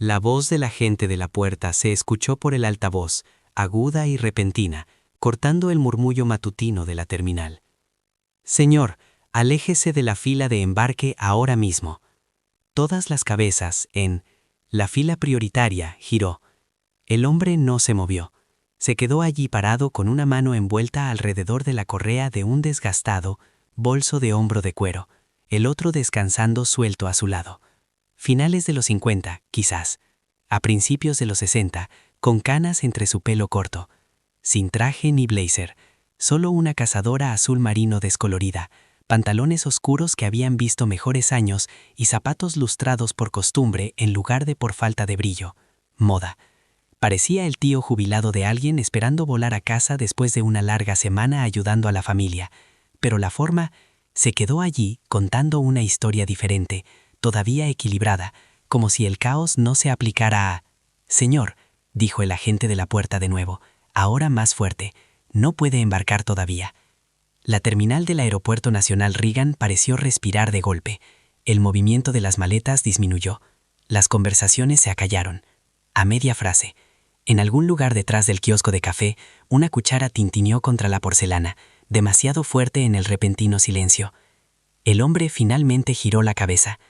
La voz del agente de la puerta se escuchó por el altavoz, aguda y repentina, cortando el murmullo matutino de la terminal. Señor, aléjese de la fila de embarque ahora mismo. Todas las cabezas en la fila prioritaria giró. El hombre no se movió. Se quedó allí parado con una mano envuelta alrededor de la correa de un desgastado bolso de hombro de cuero, el otro descansando suelto a su lado. Finales de los 50, quizás. A principios de los 60, con canas entre su pelo corto. Sin traje ni blazer, solo una cazadora azul marino descolorida, pantalones oscuros que habían visto mejores años y zapatos lustrados por costumbre en lugar de por falta de brillo. Moda. Parecía el tío jubilado de alguien esperando volar a casa después de una larga semana ayudando a la familia, pero la forma se quedó allí contando una historia diferente, todavía equilibrada, como si el caos no se aplicara a... Señor, dijo el agente de la puerta de nuevo, ahora más fuerte, no puede embarcar todavía. La terminal del Aeropuerto Nacional Reagan pareció respirar de golpe. El movimiento de las maletas disminuyó. Las conversaciones se acallaron. A media frase. En algún lugar detrás del kiosco de café, una cuchara tintineó contra la porcelana, demasiado fuerte en el repentino silencio. El hombre finalmente giró la cabeza.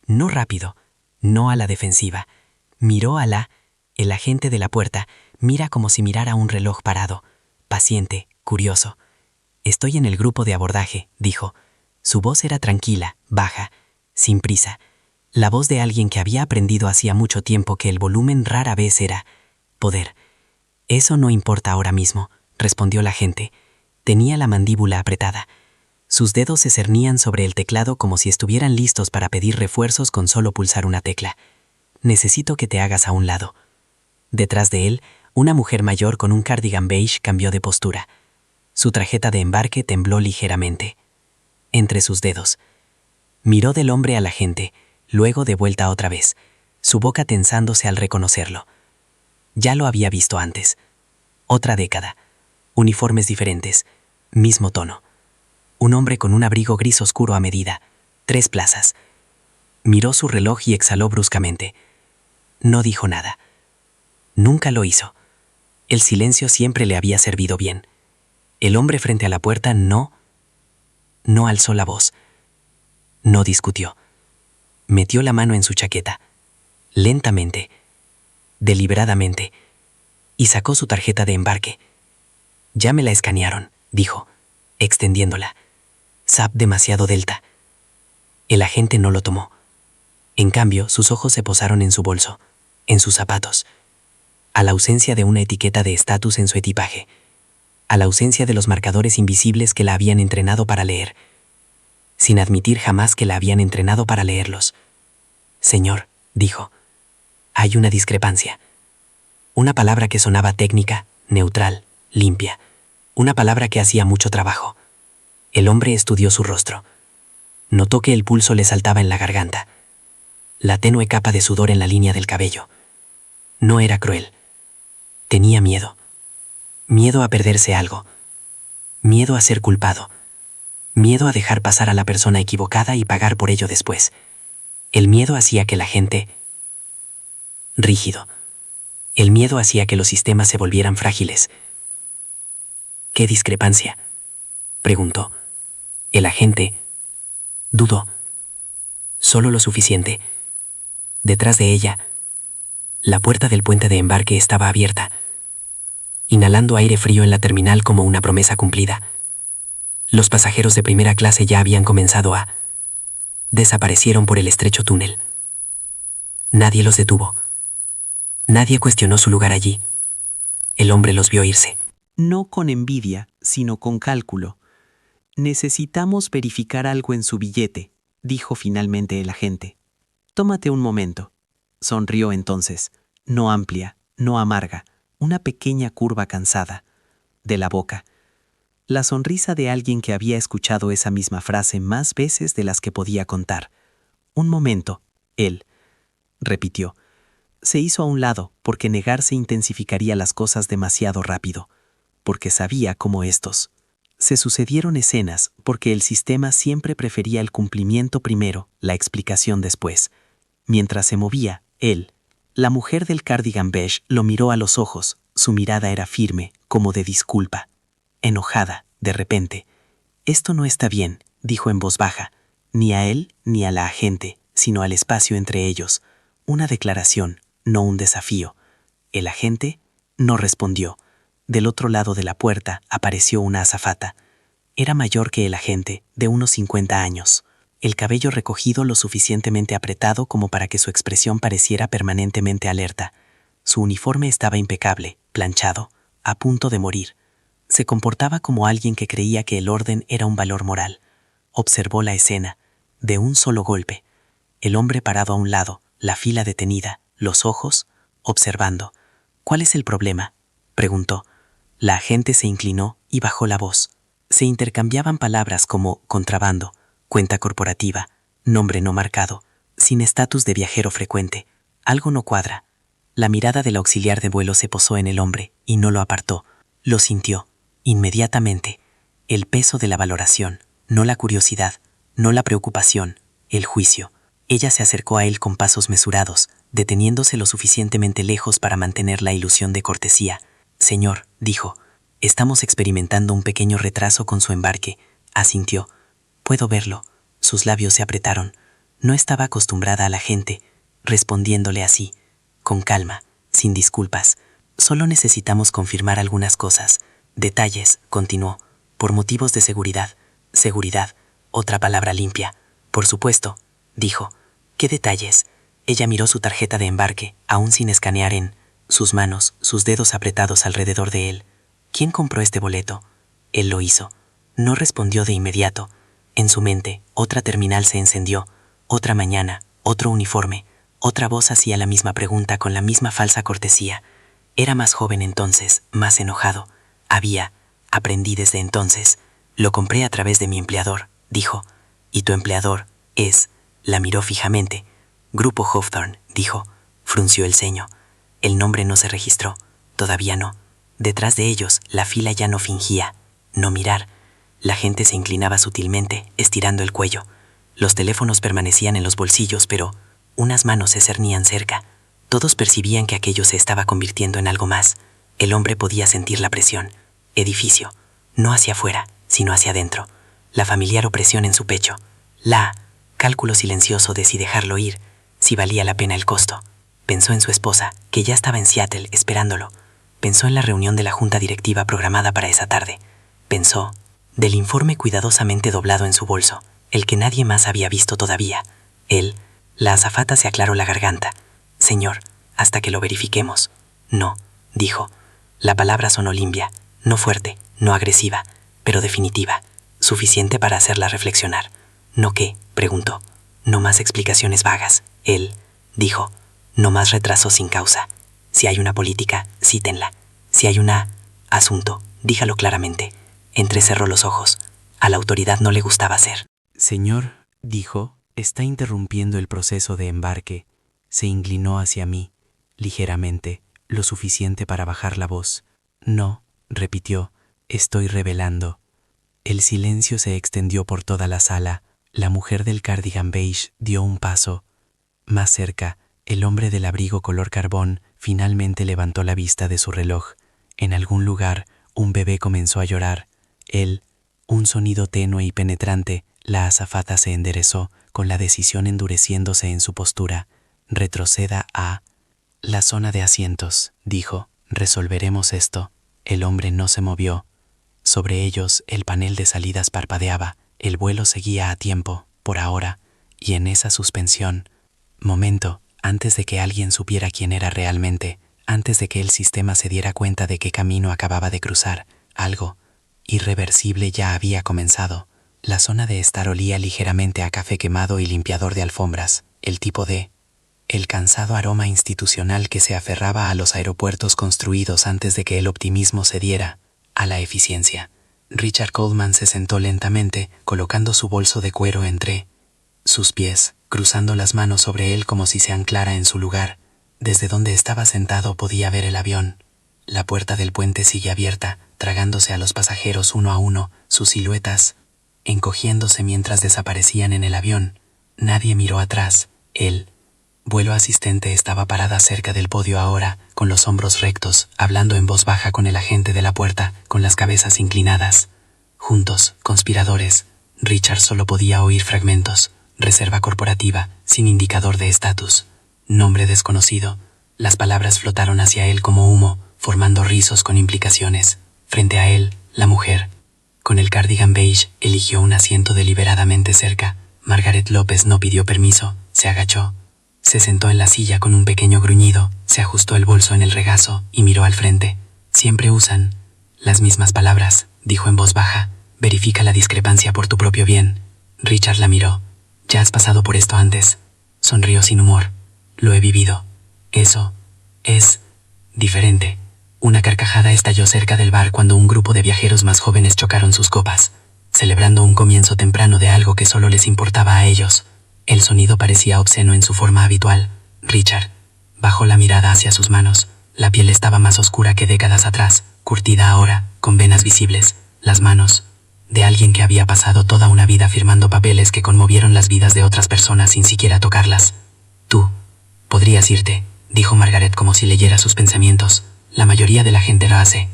No rápido, no a la defensiva. Miró a el agente de la puerta, mira como si mirara un reloj parado. Paciente, curioso. Estoy en el grupo de abordaje, dijo. Su voz era tranquila, baja, sin prisa. La voz de alguien que había aprendido hacía mucho tiempo que el volumen rara vez era poder. Eso no importa ahora mismo, respondió la agente. Tenía la mandíbula apretada. Sus dedos se cernían sobre el teclado como si estuvieran listos para pedir refuerzos con solo pulsar una tecla. Necesito que te hagas a un lado. Detrás de él, una mujer mayor con un cardigan beige cambió de postura. Su tarjeta de embarque tembló ligeramente. Entre sus dedos. Miró del hombre a la agente, luego de vuelta otra vez, su boca tensándose al reconocerlo. Ya lo había visto antes. Otra década. Uniformes diferentes. Mismo tono. Un hombre con un abrigo gris oscuro a medida. 3 plazas. Miró su reloj y exhaló bruscamente. No dijo nada. Nunca lo hizo. El silencio siempre le había servido bien. El hombre frente a la puerta no alzó la voz. No discutió. Metió la mano en su chaqueta. Lentamente, deliberadamente, y sacó su tarjeta de embarque. Ya me la escanearon, dijo, extendiéndola. SAP demasiado delta. El agente no lo tomó. En cambio, sus ojos se posaron en su bolso, en sus zapatos, a la ausencia de una etiqueta de estatus en su equipaje, a la ausencia de los marcadores invisibles que la habían entrenado para leer, sin admitir jamás que la habían entrenado para leerlos. Señor, dijo, hay una discrepancia. Una palabra que sonaba técnica, neutral, limpia. Una palabra que hacía mucho trabajo. El hombre estudió su rostro. Notó que el pulso le saltaba en la garganta. La tenue capa de sudor en la línea del cabello. No era cruel. Tenía miedo. Miedo a perderse algo. Miedo a ser culpado. Miedo a dejar pasar a la persona equivocada y pagar por ello después. El miedo hacía que la gente... rígido. El miedo hacía que los sistemas se volvieran frágiles. ¿Qué discrepancia?, preguntó. El agente dudó. Solo lo suficiente. Detrás de ella, la puerta del puente de embarque estaba abierta, inhalando aire frío en la terminal como una promesa cumplida. Los pasajeros de primera clase ya habían comenzado a... desaparecieron por el estrecho túnel. Nadie los detuvo. Nadie cuestionó su lugar allí. El hombre los vio irse. No con envidia, sino con cálculo. Necesitamos verificar algo en su billete, dijo finalmente el agente. Tómate un momento. Sonrió entonces, no amplia, no amarga, una pequeña curva cansada, de la boca. La sonrisa de alguien que había escuchado esa misma frase más veces de las que podía contar. Un momento, él, repitió. Se hizo a un lado porque negarse intensificaría las cosas demasiado rápido, porque sabía cómo estos. Se sucedieron escenas porque el sistema siempre prefería el cumplimiento primero, la explicación después. Mientras se movía, él, La mujer del cardigan beige lo miró a los ojos. Su mirada era firme, como de disculpa. Enojada, de repente. «Esto no está bien», dijo en voz baja. Ni a él ni a la agente, sino al espacio entre ellos. Una declaración, no un desafío. El agente no respondió. Del otro lado de la puerta apareció una azafata. Era mayor que el agente, de unos 50 años. El cabello recogido lo suficientemente apretado como para que su expresión pareciera permanentemente alerta. Su uniforme estaba impecable, planchado, a punto de morir. Se comportaba como alguien que creía que el orden era un valor moral. Observó la escena, de un solo golpe. El hombre parado a un lado, la fila detenida, los ojos, observando. «¿Cuál es el problema?», preguntó. La agente se inclinó y bajó la voz. Se intercambiaban palabras como contrabando, cuenta corporativa, nombre no marcado, sin estatus de viajero frecuente. Algo no cuadra. La mirada del auxiliar de vuelo se posó en el hombre y no lo apartó. Lo sintió, inmediatamente. El peso de la valoración, no la curiosidad, no la preocupación, el juicio. Ella se acercó a él con pasos mesurados, deteniéndose lo suficientemente lejos para mantener la ilusión de cortesía. «Señor», dijo, «estamos experimentando un pequeño retraso con su embarque». Asintió. «Puedo verlo». Sus labios se apretaron. No estaba acostumbrada a la gente, respondiéndole así, con calma, sin disculpas. «Solo necesitamos confirmar algunas cosas. Detalles», continuó, «por motivos de seguridad». «Seguridad», otra palabra limpia. «Por supuesto», dijo. «¿Qué detalles?». Ella miró su tarjeta de embarque, aún sin escanear sus manos, sus dedos apretados alrededor de él. «¿Quién compró este boleto?». Él lo hizo. No respondió de inmediato. En su mente, otra terminal se encendió. Otra mañana, otro uniforme. Otra voz hacía la misma pregunta con la misma falsa cortesía. Era más joven entonces, más enojado. Aprendí desde entonces. «Lo compré a través de mi empleador», dijo. «¿Y tu empleador es?». La miró fijamente. «Grupo Hawthorne», dijo. Frunció el ceño. El nombre no se registró. Todavía no. Detrás de ellos, la fila ya no fingía. No mirar. La gente se inclinaba sutilmente, estirando el cuello. Los teléfonos permanecían en los bolsillos, pero unas manos se cernían cerca. Todos percibían que aquello se estaba convirtiendo en algo más. El hombre podía sentir la presión. Edificio. No hacia afuera, sino hacia adentro. La familiar opresión en su pecho. Cálculo silencioso de si dejarlo ir, si valía la pena el costo. Pensó en su esposa, que ya estaba en Seattle esperándolo. Pensó en la reunión de la junta directiva programada para esa tarde. Pensó del informe cuidadosamente doblado en su bolso, el que nadie más había visto todavía. La azafata se aclaró la garganta. «Señor, hasta que lo verifiquemos». «No», dijo. La palabra sonó limpia, no fuerte, no agresiva, pero definitiva, suficiente para hacerla reflexionar. «¿No qué?», preguntó. «No más explicaciones vagas». Él dijo. «No más retrasos sin causa. Si hay una política, cítenla. Si hay un asunto, dígalo claramente». Entrecerró los ojos. A la autoridad no le gustaba hacer. «Señor», dijo, «está interrumpiendo el proceso de embarque». Se inclinó hacia mí, ligeramente, lo suficiente para bajar la voz. «No», repitió, «estoy revelando». El silencio se extendió por toda la sala. La mujer del cardigan beige dio un paso. Más cerca, el hombre del abrigo color carbón finalmente levantó la vista de su reloj. En algún lugar, un bebé comenzó a llorar. Un sonido tenue y penetrante. La azafata se enderezó, con la decisión endureciéndose en su postura. «Retroceda a la zona de asientos», dijo. «Resolveremos esto». El hombre no se movió. Sobre ellos, el panel de salidas parpadeaba. El vuelo seguía a tiempo, por ahora, y en esa suspensión. Momento, antes de que alguien supiera quién era realmente, antes de que el sistema se diera cuenta de qué camino acababa de cruzar, algo irreversible ya había comenzado. La zona de estar olía ligeramente a café quemado y limpiador de alfombras, el cansado aroma institucional que se aferraba a los aeropuertos construidos antes de que el optimismo cediera a la eficiencia. Richard Coleman se sentó lentamente, colocando su bolso de cuero entre sus pies, cruzando las manos sobre él como si se anclara en su lugar. Desde donde estaba sentado podía ver el avión. La puerta del puente sigue abierta, tragándose a los pasajeros uno a uno, sus siluetas encogiéndose mientras desaparecían en el avión. Nadie miró atrás. Vuelo asistente estaba parada cerca del podio ahora, con los hombros rectos, hablando en voz baja con el agente de la puerta, con las cabezas inclinadas. Juntos, conspiradores. Richard solo podía oír fragmentos. Reserva corporativa, sin indicador de estatus. Nombre desconocido. Las palabras flotaron hacia él como humo, formando rizos con implicaciones. Frente a él, la mujer. Con el cardigan beige, eligió un asiento deliberadamente cerca. Margaret López no pidió permiso, se agachó. Se sentó en la silla con un pequeño gruñido, se ajustó el bolso en el regazo y miró al frente. Siempre usan las mismas palabras, dijo en voz baja. Verifica la discrepancia por tu propio bien. Richard la miró. Ya has pasado por esto antes. Sonrió sin humor. Lo he vivido. Eso es diferente. Una carcajada estalló cerca del bar cuando un grupo de viajeros más jóvenes chocaron sus copas, celebrando un comienzo temprano de algo que solo les importaba a ellos. El sonido parecía obsceno en su forma habitual. Richard bajó la mirada hacia sus manos. La piel estaba más oscura que décadas atrás, curtida ahora, con venas visibles. Las manos de alguien que había pasado toda una vida firmando papeles que conmovieron las vidas de otras personas sin siquiera tocarlas. Tú podrías irte, dijo Margaret como si leyera sus pensamientos. La mayoría de la gente lo hace.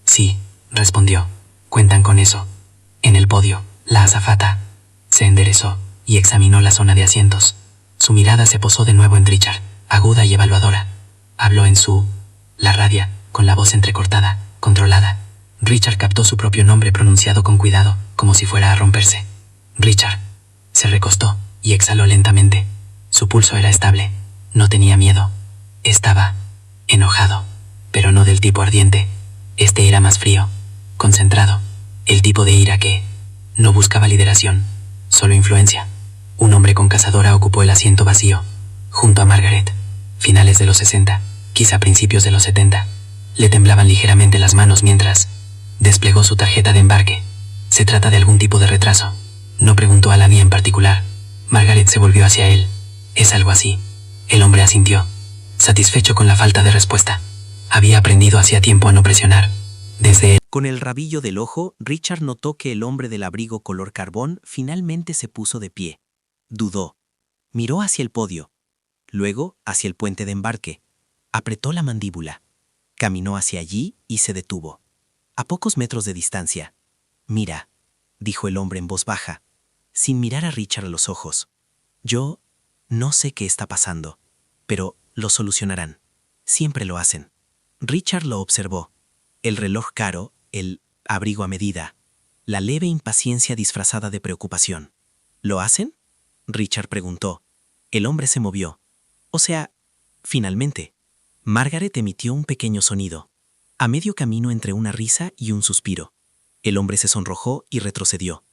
Sí, respondió. Cuentan con eso. En el podio, la azafata se enderezó y examinó la zona de asientos. Su mirada se posó de nuevo en Richard, aguda y evaluadora. Habló en la radia, con la voz entrecortada, controlada. Richard captó su propio nombre pronunciado con cuidado, como si fuera a romperse. Richard. Se recostó y exhaló lentamente. Su pulso era estable. No tenía miedo. Estaba enojado, pero no del tipo ardiente. Este era más frío, concentrado. El tipo de ira que no buscaba lideración, solo influencia. Un hombre con cazadora ocupó el asiento vacío, junto a Margaret. Finales de los 60, quizá principios de los 70. Le temblaban ligeramente las manos mientras desplegó su tarjeta de embarque. ¿Se trata de algún tipo de retraso? No preguntó a nadie en particular. Margaret se volvió hacia él. Es algo así. El hombre asintió, satisfecho con la falta de respuesta. Había aprendido hacía tiempo a no presionar. Desde él. Con el rabillo del ojo, Richard notó que el hombre del abrigo color carbón finalmente se puso de pie. Dudó. Miró hacia el podio. Luego hacia el puente de embarque. Apretó la mandíbula. Caminó hacia allí y se detuvo. A pocos metros de distancia. Mira, dijo el hombre en voz baja, sin mirar a Richard a los ojos. Yo no sé qué está pasando, pero lo solucionarán. Siempre lo hacen. Richard lo observó. El reloj caro, el abrigo a medida, la leve impaciencia disfrazada de preocupación. ¿Lo hacen? Richard preguntó. El hombre se movió. O sea, finalmente. Margaret emitió un pequeño sonido, a medio camino entre una risa y un suspiro. El hombre se sonrojó y retrocedió,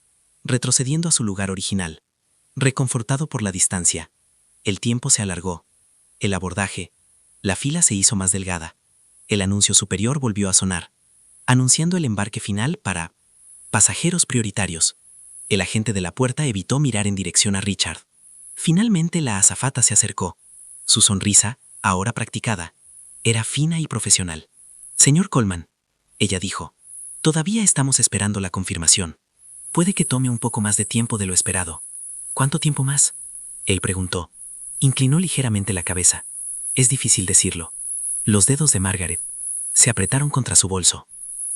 retrocediendo a su lugar original, reconfortado por la distancia. El tiempo se alargó. El abordaje, la fila se hizo más delgada. El anuncio superior volvió a sonar, anunciando el embarque final para pasajeros prioritarios. El agente de la puerta evitó mirar en dirección a Richard. Finalmente la azafata se acercó. Su sonrisa, ahora practicada, era fina y profesional. Señor Coleman, ella dijo, todavía estamos esperando la confirmación. Puede que tome un poco más de tiempo de lo esperado. ¿Cuánto tiempo más? Él preguntó. Inclinó ligeramente la cabeza. Es difícil decirlo. Los dedos de Margaret se apretaron contra su bolso.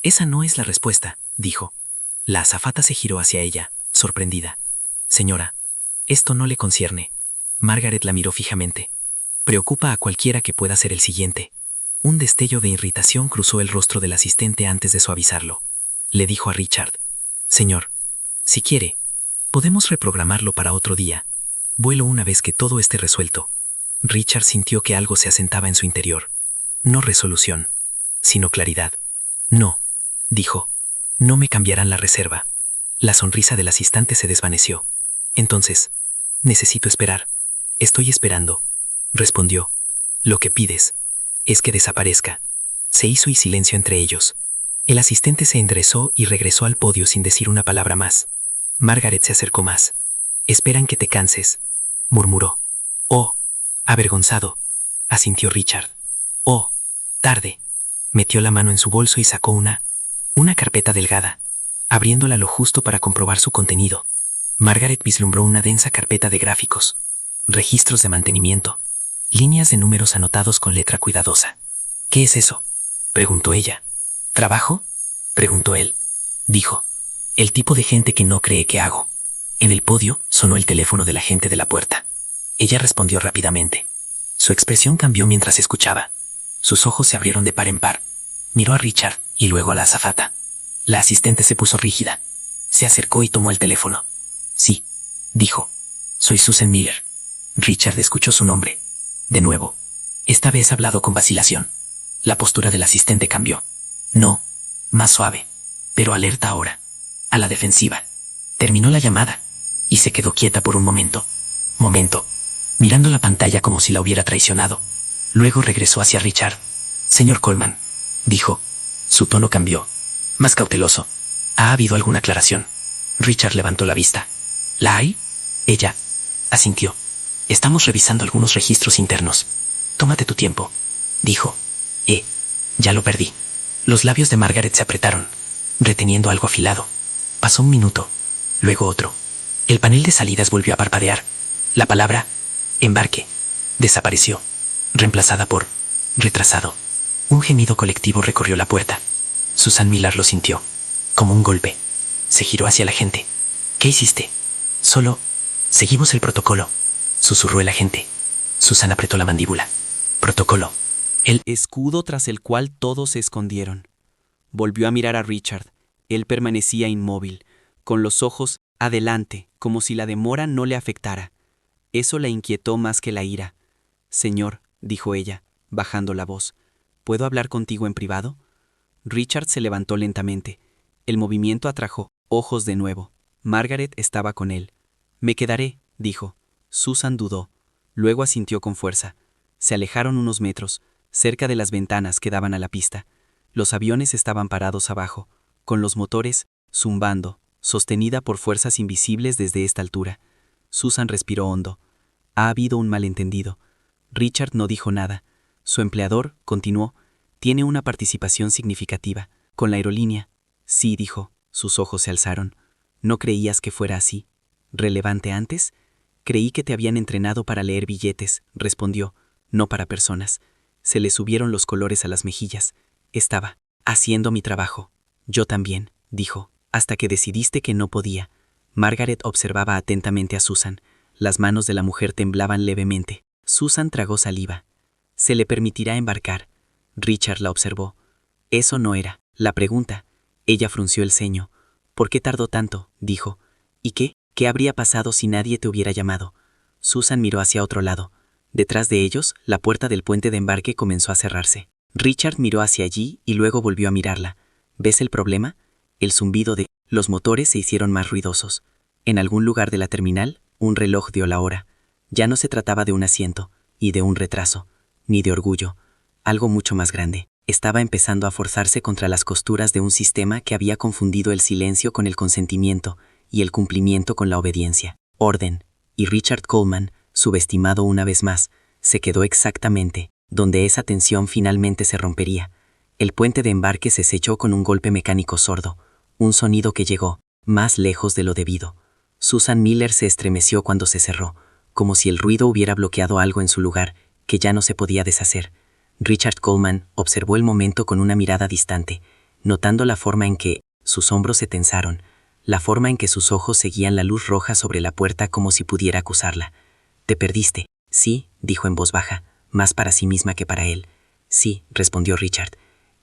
Esa no es la respuesta, dijo. La azafata se giró hacia ella, sorprendida. Señora, esto no le concierne. Margaret la miró fijamente. Preocupa a cualquiera que pueda ser el siguiente. Un destello de irritación cruzó el rostro del asistente antes de suavizarlo. Le dijo a Richard. Señor, si quiere, podemos reprogramarlo para otro día. Vuelo una vez que todo esté resuelto. Richard sintió que algo se asentaba en su interior. No resolución, sino claridad. No, dijo. No me cambiarán la reserva. La sonrisa del asistente se desvaneció. Entonces, necesito esperar. Estoy esperando, respondió. Lo que pides es que desaparezca. Se hizo silencio entre ellos. El asistente se enderezó y regresó al podio sin decir una palabra más. Margaret se acercó más. Esperan que te canses, murmuró. Oh, avergonzado, asintió Richard. Oh, tarde. Metió la mano en su bolso y sacó una carpeta delgada, abriéndola lo justo para comprobar su contenido. Margaret vislumbró una densa carpeta de gráficos, registros de mantenimiento, Líneas de números anotados con letra cuidadosa. ¿Qué es eso?, preguntó ella. ¿Trabajo?, preguntó él. Dijo: el tipo de gente que no cree que hago. En el podio sonó el teléfono de la gente de la puerta. Ella respondió rápidamente. Su expresión cambió mientras escuchaba. Sus ojos se abrieron de par en par. Miró a Richard y luego a la azafata. La asistente se puso rígida. Se acercó y tomó el teléfono. Sí, dijo. Soy Susan Miller. Richard escuchó su nombre. De nuevo. Esta vez hablado con vacilación. La postura del asistente cambió. No, más suave, pero alerta ahora. A la defensiva. Terminó la llamada y se quedó quieta por un momento, mirando la pantalla como si la hubiera traicionado. Luego regresó hacia Richard. Señor Coleman, dijo. Su tono cambió, más cauteloso. ¿Ha habido alguna aclaración? Richard levantó la vista. ¿La hay? Ella asintió. Estamos revisando algunos registros internos. Tómate tu tiempo, dijo. Ya lo perdí. Los labios de Margaret se apretaron, reteniendo algo afilado. Pasó un minuto, luego otro. El panel de salidas volvió a parpadear. La palabra embarque desapareció, reemplazada por retrasado. Un gemido colectivo recorrió la puerta. Susan Miller lo sintió, como un golpe. Se giró hacia la gente. ¿Qué hiciste? Solo seguimos el protocolo, susurró el agente. Susan apretó la mandíbula. Protocolo. El escudo tras el cual todos se escondieron. Volvió a mirar a Richard. Él permanecía inmóvil, con los ojos adelante, como si la demora no le afectara. Eso la inquietó más que la ira. Señor, dijo ella, bajando la voz, ¿puedo hablar contigo en privado? Richard se levantó lentamente. El movimiento atrajo ojos de nuevo. Margaret estaba con él. Me quedaré, dijo. Susan dudó. Luego asintió con fuerza. Se alejaron unos metros, cerca de las ventanas que daban a la pista. Los aviones estaban parados abajo, con los motores zumbando, sostenida por fuerzas invisibles desde esta altura. Susan respiró hondo. Ha habido un malentendido. Richard no dijo nada. Su empleador, continuó, tiene una participación significativa. Con la aerolínea. Sí, dijo. Sus ojos se alzaron. ¿No creías que fuera así? ¿Relevante antes? Creí que te habían entrenado para leer billetes, respondió, no para personas. Se le subieron los colores a las mejillas. Estaba haciendo mi trabajo. Yo también, dijo, hasta que decidiste que no podía. Margaret observaba atentamente a Susan. Las manos de la mujer temblaban levemente. Susan tragó saliva. Se le permitirá embarcar. Richard la observó. Eso no era la pregunta. Ella frunció el ceño. ¿Por qué tardó tanto?, dijo. ¿Y qué? ¿Qué habría pasado si nadie te hubiera llamado? Susan miró hacia otro lado. Detrás de ellos, la puerta del puente de embarque comenzó a cerrarse. Richard miró hacia allí y luego volvió a mirarla. ¿Ves el problema? El zumbido de los motores se hicieron más ruidosos. En algún lugar de la terminal, un reloj dio la hora. Ya no se trataba de un asiento, y de un retraso, ni de orgullo. Algo mucho más grande. Estaba empezando a forzarse contra las costuras de un sistema que había confundido el silencio con el consentimiento y el cumplimiento con la obediencia. Orden. Y Richard Coleman, subestimado una vez más, se quedó exactamente donde esa tensión finalmente se rompería. El puente de embarque se selló con un golpe mecánico sordo, un sonido que llegó más lejos de lo debido. Susan Miller se estremeció cuando se cerró, como si el ruido hubiera bloqueado algo en su lugar que ya no se podía deshacer. Richard Coleman observó el momento con una mirada distante, notando la forma en que sus hombros se tensaron, la forma en que sus ojos seguían la luz roja sobre la puerta como si pudiera acusarla. «Te perdiste». «Sí», dijo en voz baja, más para sí misma que para él. «Sí», respondió Richard.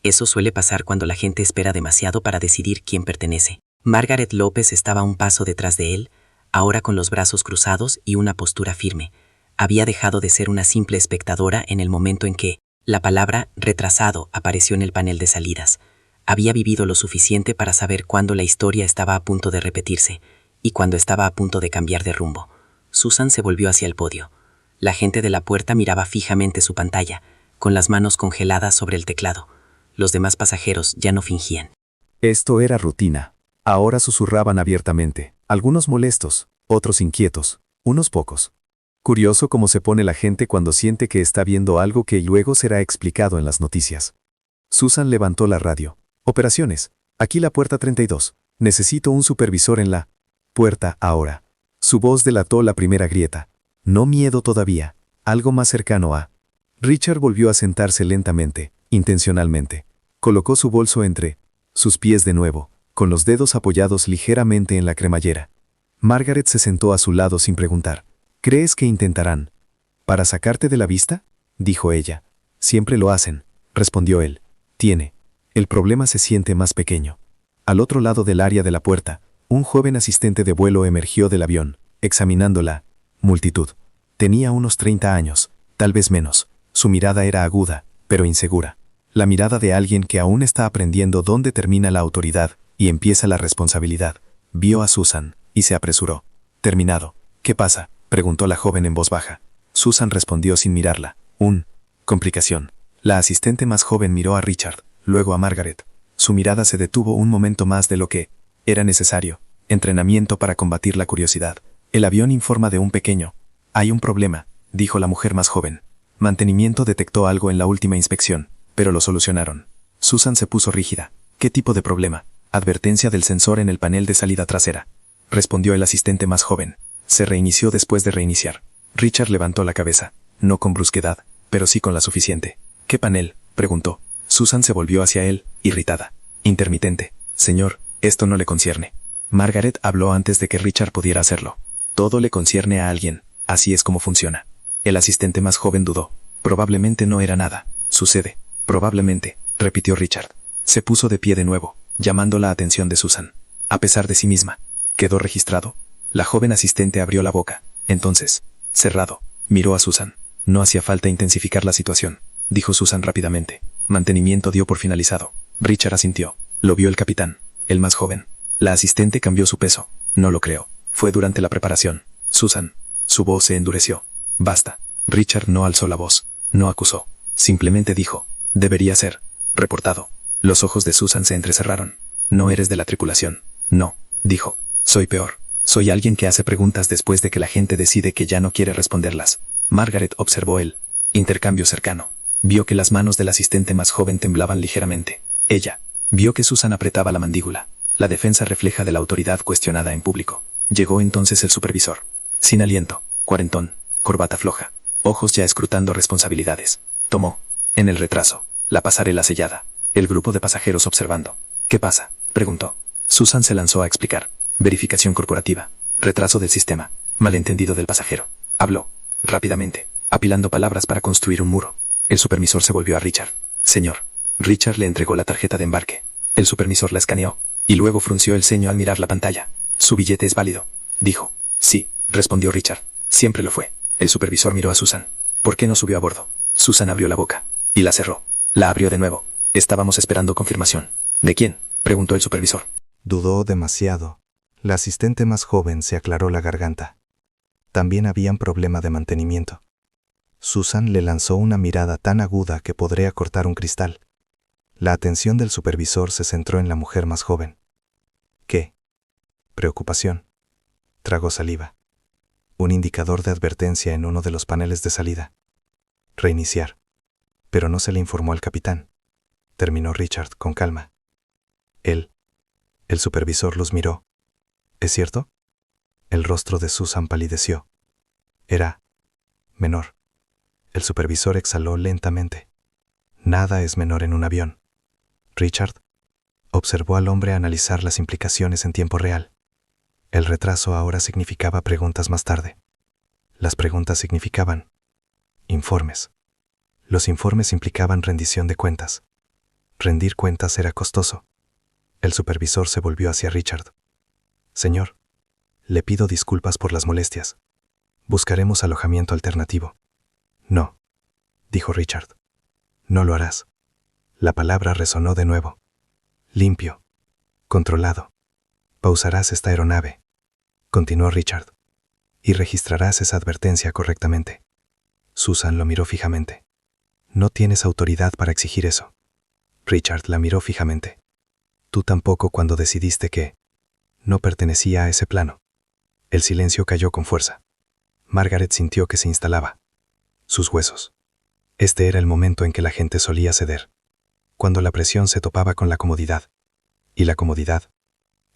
«Eso suele pasar cuando la gente espera demasiado para decidir quién pertenece». Margaret López estaba a un paso detrás de él, ahora con los brazos cruzados y una postura firme. Había dejado de ser una simple espectadora en el momento en que la palabra retrasado apareció en el panel de salidas. Había vivido lo suficiente para saber cuándo la historia estaba a punto de repetirse y cuándo estaba a punto de cambiar de rumbo. Susan se volvió hacia el podio. La gente de la puerta miraba fijamente su pantalla, con las manos congeladas sobre el teclado. Los demás pasajeros ya no fingían. Esto era rutina. Ahora susurraban abiertamente, algunos molestos, otros inquietos, unos pocos. Curioso cómo se pone la gente cuando siente que está viendo algo que luego será explicado en las noticias. Susan levantó la radio. Operaciones. Aquí la puerta 32. Necesito un supervisor en la puerta ahora. Su voz delató la primera grieta. No miedo todavía. algo más cercano a... Richard volvió a sentarse lentamente, intencionalmente. Colocó su bolso entre sus pies de nuevo, con los dedos apoyados ligeramente en la cremallera. Margaret se sentó a su lado sin preguntar. ¿Crees que intentarán? ¿Para sacarte de la vista? Dijo ella. Siempre lo hacen, respondió él. El problema se siente más pequeño. Al otro lado del área de la puerta, un joven asistente de vuelo emergió del avión, examinando la multitud. Tenía unos 30 años, tal vez menos. Su mirada era aguda, pero insegura. La mirada de alguien que aún está aprendiendo dónde termina la autoridad y empieza la responsabilidad. Vio a Susan y se apresuró. Terminado. ¿Qué pasa?, preguntó la joven en voz baja. Susan respondió sin mirarla. Complicación. La asistente más joven miró a Richard, luego a Margaret. Su mirada se detuvo un momento más de lo que era necesario. Entrenamiento para combatir la curiosidad. El avión informa de un pequeño. Hay un problema, dijo la mujer más joven. Mantenimiento detectó algo en la última inspección, pero lo solucionaron. Susan se puso rígida. ¿Qué tipo de problema? Advertencia del sensor en el panel de salida trasera, respondió el asistente más joven. Se reinició después de reiniciar. Richard levantó la cabeza, no con brusquedad, pero sí con la suficiente. ¿Qué panel?, preguntó. Susan se volvió hacia él, irritada. Intermitente. Señor, esto no le concierne. Margaret habló antes de que Richard pudiera hacerlo. Todo le concierne a alguien, así es como funciona. El asistente más joven dudó. Probablemente no era nada. Sucede. Probablemente, repitió Richard. Se puso de pie de nuevo, llamando la atención de Susan. A pesar de sí misma. ¿Quedó registrado? La joven asistente abrió la boca. Entonces, cerrado, miró a Susan. No hacía falta intensificar la situación, dijo Susan rápidamente. Mantenimiento dio por finalizado. Richard asintió. Lo vio el capitán, el más joven. La asistente cambió su peso. No lo creo. Fue durante la preparación. Susan. Su voz se endureció. Basta. Richard no alzó la voz. No acusó. Simplemente dijo. Debería ser reportado. Los ojos de Susan se entrecerraron. No eres de la tripulación. No, dijo. Soy peor. Soy alguien que hace preguntas después de que la gente decide que ya no quiere responderlas. Margaret observó el intercambio cercano. Vio que las manos del asistente más joven temblaban ligeramente. Ella vio que Susan apretaba la mandíbula. La defensa refleja de la autoridad cuestionada en público. Llegó entonces el supervisor. Sin aliento, cuarentón, corbata floja, ojos ya escrutando responsabilidades. Tomó, en el retraso, la pasarela sellada. El grupo de pasajeros observando. ¿Qué pasa?, preguntó. Susan se lanzó a explicar. Verificación corporativa. Retraso del sistema. Malentendido del pasajero. Habló. Rápidamente. Apilando palabras para construir un muro. El supervisor se volvió a Richard. Señor. Richard le entregó la tarjeta de embarque. El supervisor la escaneó. Y luego frunció el ceño al mirar la pantalla. Su billete es válido, dijo. Sí, respondió Richard. Siempre lo fue. El supervisor miró a Susan. ¿Por qué no subió a bordo? Susan abrió la boca. Y la cerró. La abrió de nuevo. Estábamos esperando confirmación. ¿De quién?, preguntó el supervisor. Dudó demasiado. La asistente más joven se aclaró la garganta. También habían problema de mantenimiento. Susan le lanzó una mirada tan aguda que podría cortar un cristal. La atención del supervisor se centró en la mujer más joven. ¿Qué? Preocupación. Tragó saliva. Un indicador de advertencia en uno de los paneles de salida. Reiniciar. Pero no se le informó al capitán. Terminó Richard con calma. El supervisor los miró. ¿Es cierto? El rostro de Susan palideció. Era menor. El supervisor exhaló lentamente. Nada es menor en un avión. Richard observó al hombre analizar las implicaciones en tiempo real. El retraso ahora significaba preguntas más tarde. Las preguntas significaban informes. Los informes implicaban rendición de cuentas. Rendir cuentas era costoso. El supervisor se volvió hacia Richard. Señor, le pido disculpas por las molestias. Buscaremos alojamiento alternativo. No, dijo Richard. No lo harás. La palabra resonó de nuevo. Limpio. Controlado. Pausarás esta aeronave, continuó Richard, y registrarás esa advertencia correctamente. Susan lo miró fijamente. No tienes autoridad para exigir eso. Richard la miró fijamente. Tú tampoco cuando decidiste que no pertenecía a ese plano. El silencio cayó con fuerza. Margaret sintió que se instalaba. Sus huesos. Este era el momento en que la gente solía ceder. Cuando la presión se topaba con la comodidad. Y la comodidad,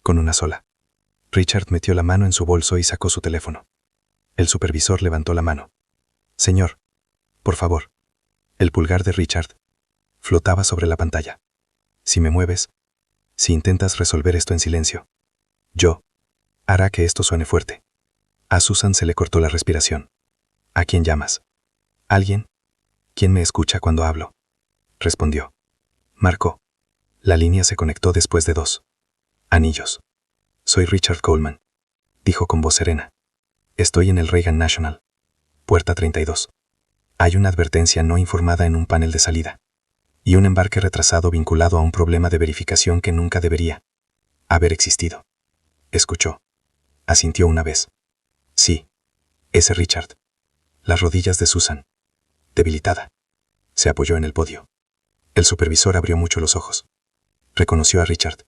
con una sola. Richard metió la mano en su bolso y sacó su teléfono. El supervisor levantó la mano. Señor, Por favor. El pulgar de Richard flotaba sobre la pantalla. Si me mueves, si intentas resolver esto en silencio, yo hará que esto suene fuerte. A Susan se le cortó la respiración. ¿A quién llamas? ¿Alguien? ¿Quién me escucha cuando hablo? Respondió. Marcó. La línea se conectó después de 2 anillos. Soy Richard Coleman, dijo con voz serena. Estoy en el Reagan National. Puerta 32. Hay una advertencia no informada en un panel de salida. Y un embarque retrasado vinculado a un problema de verificación que nunca debería haber existido. Escuchó. Asintió una vez. Sí, ese Richard. Las rodillas de Susan, debilitada, se apoyó en el podio. El supervisor abrió mucho los ojos. Reconoció a Richard.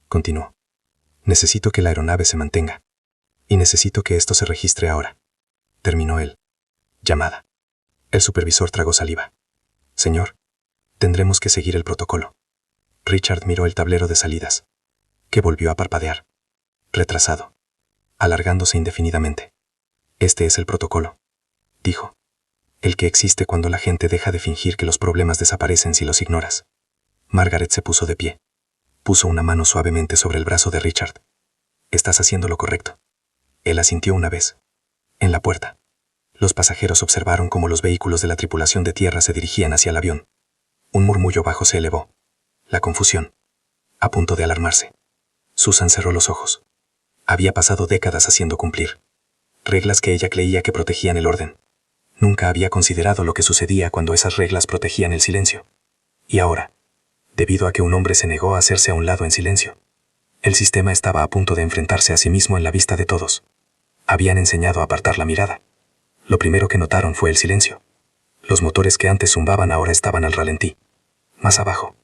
Continuó. Necesito que la aeronave se mantenga. Y necesito que esto se registre ahora. Terminó él. Llamada. El supervisor tragó saliva. Señor, tendremos que seguir el protocolo. Richard miró el tablero de salidas, que volvió a parpadear. Retrasado. Alargándose indefinidamente. Este es el protocolo, dijo. El que existe cuando la gente deja de fingir que los problemas desaparecen si los ignoras. Margaret se puso de pie. Puso una mano suavemente sobre el brazo de Richard. Estás haciendo lo correcto. Él asintió una vez. En la puerta. Los pasajeros observaron cómo los vehículos de la tripulación de tierra se dirigían hacia el avión. Un murmullo bajo se elevó. La confusión. A punto de alarmarse. Susan cerró los ojos. Había pasado décadas haciendo cumplir reglas que ella creía que protegían el orden. Nunca había considerado lo que sucedía cuando esas reglas protegían el silencio. Y ahora, debido a que un hombre se negó a hacerse a un lado en silencio, el sistema estaba a punto de enfrentarse a sí mismo en la vista de todos. Habían enseñado a apartar la mirada. Lo primero que notaron fue el silencio. Los motores que antes zumbaban ahora estaban al ralentí. Más abajo.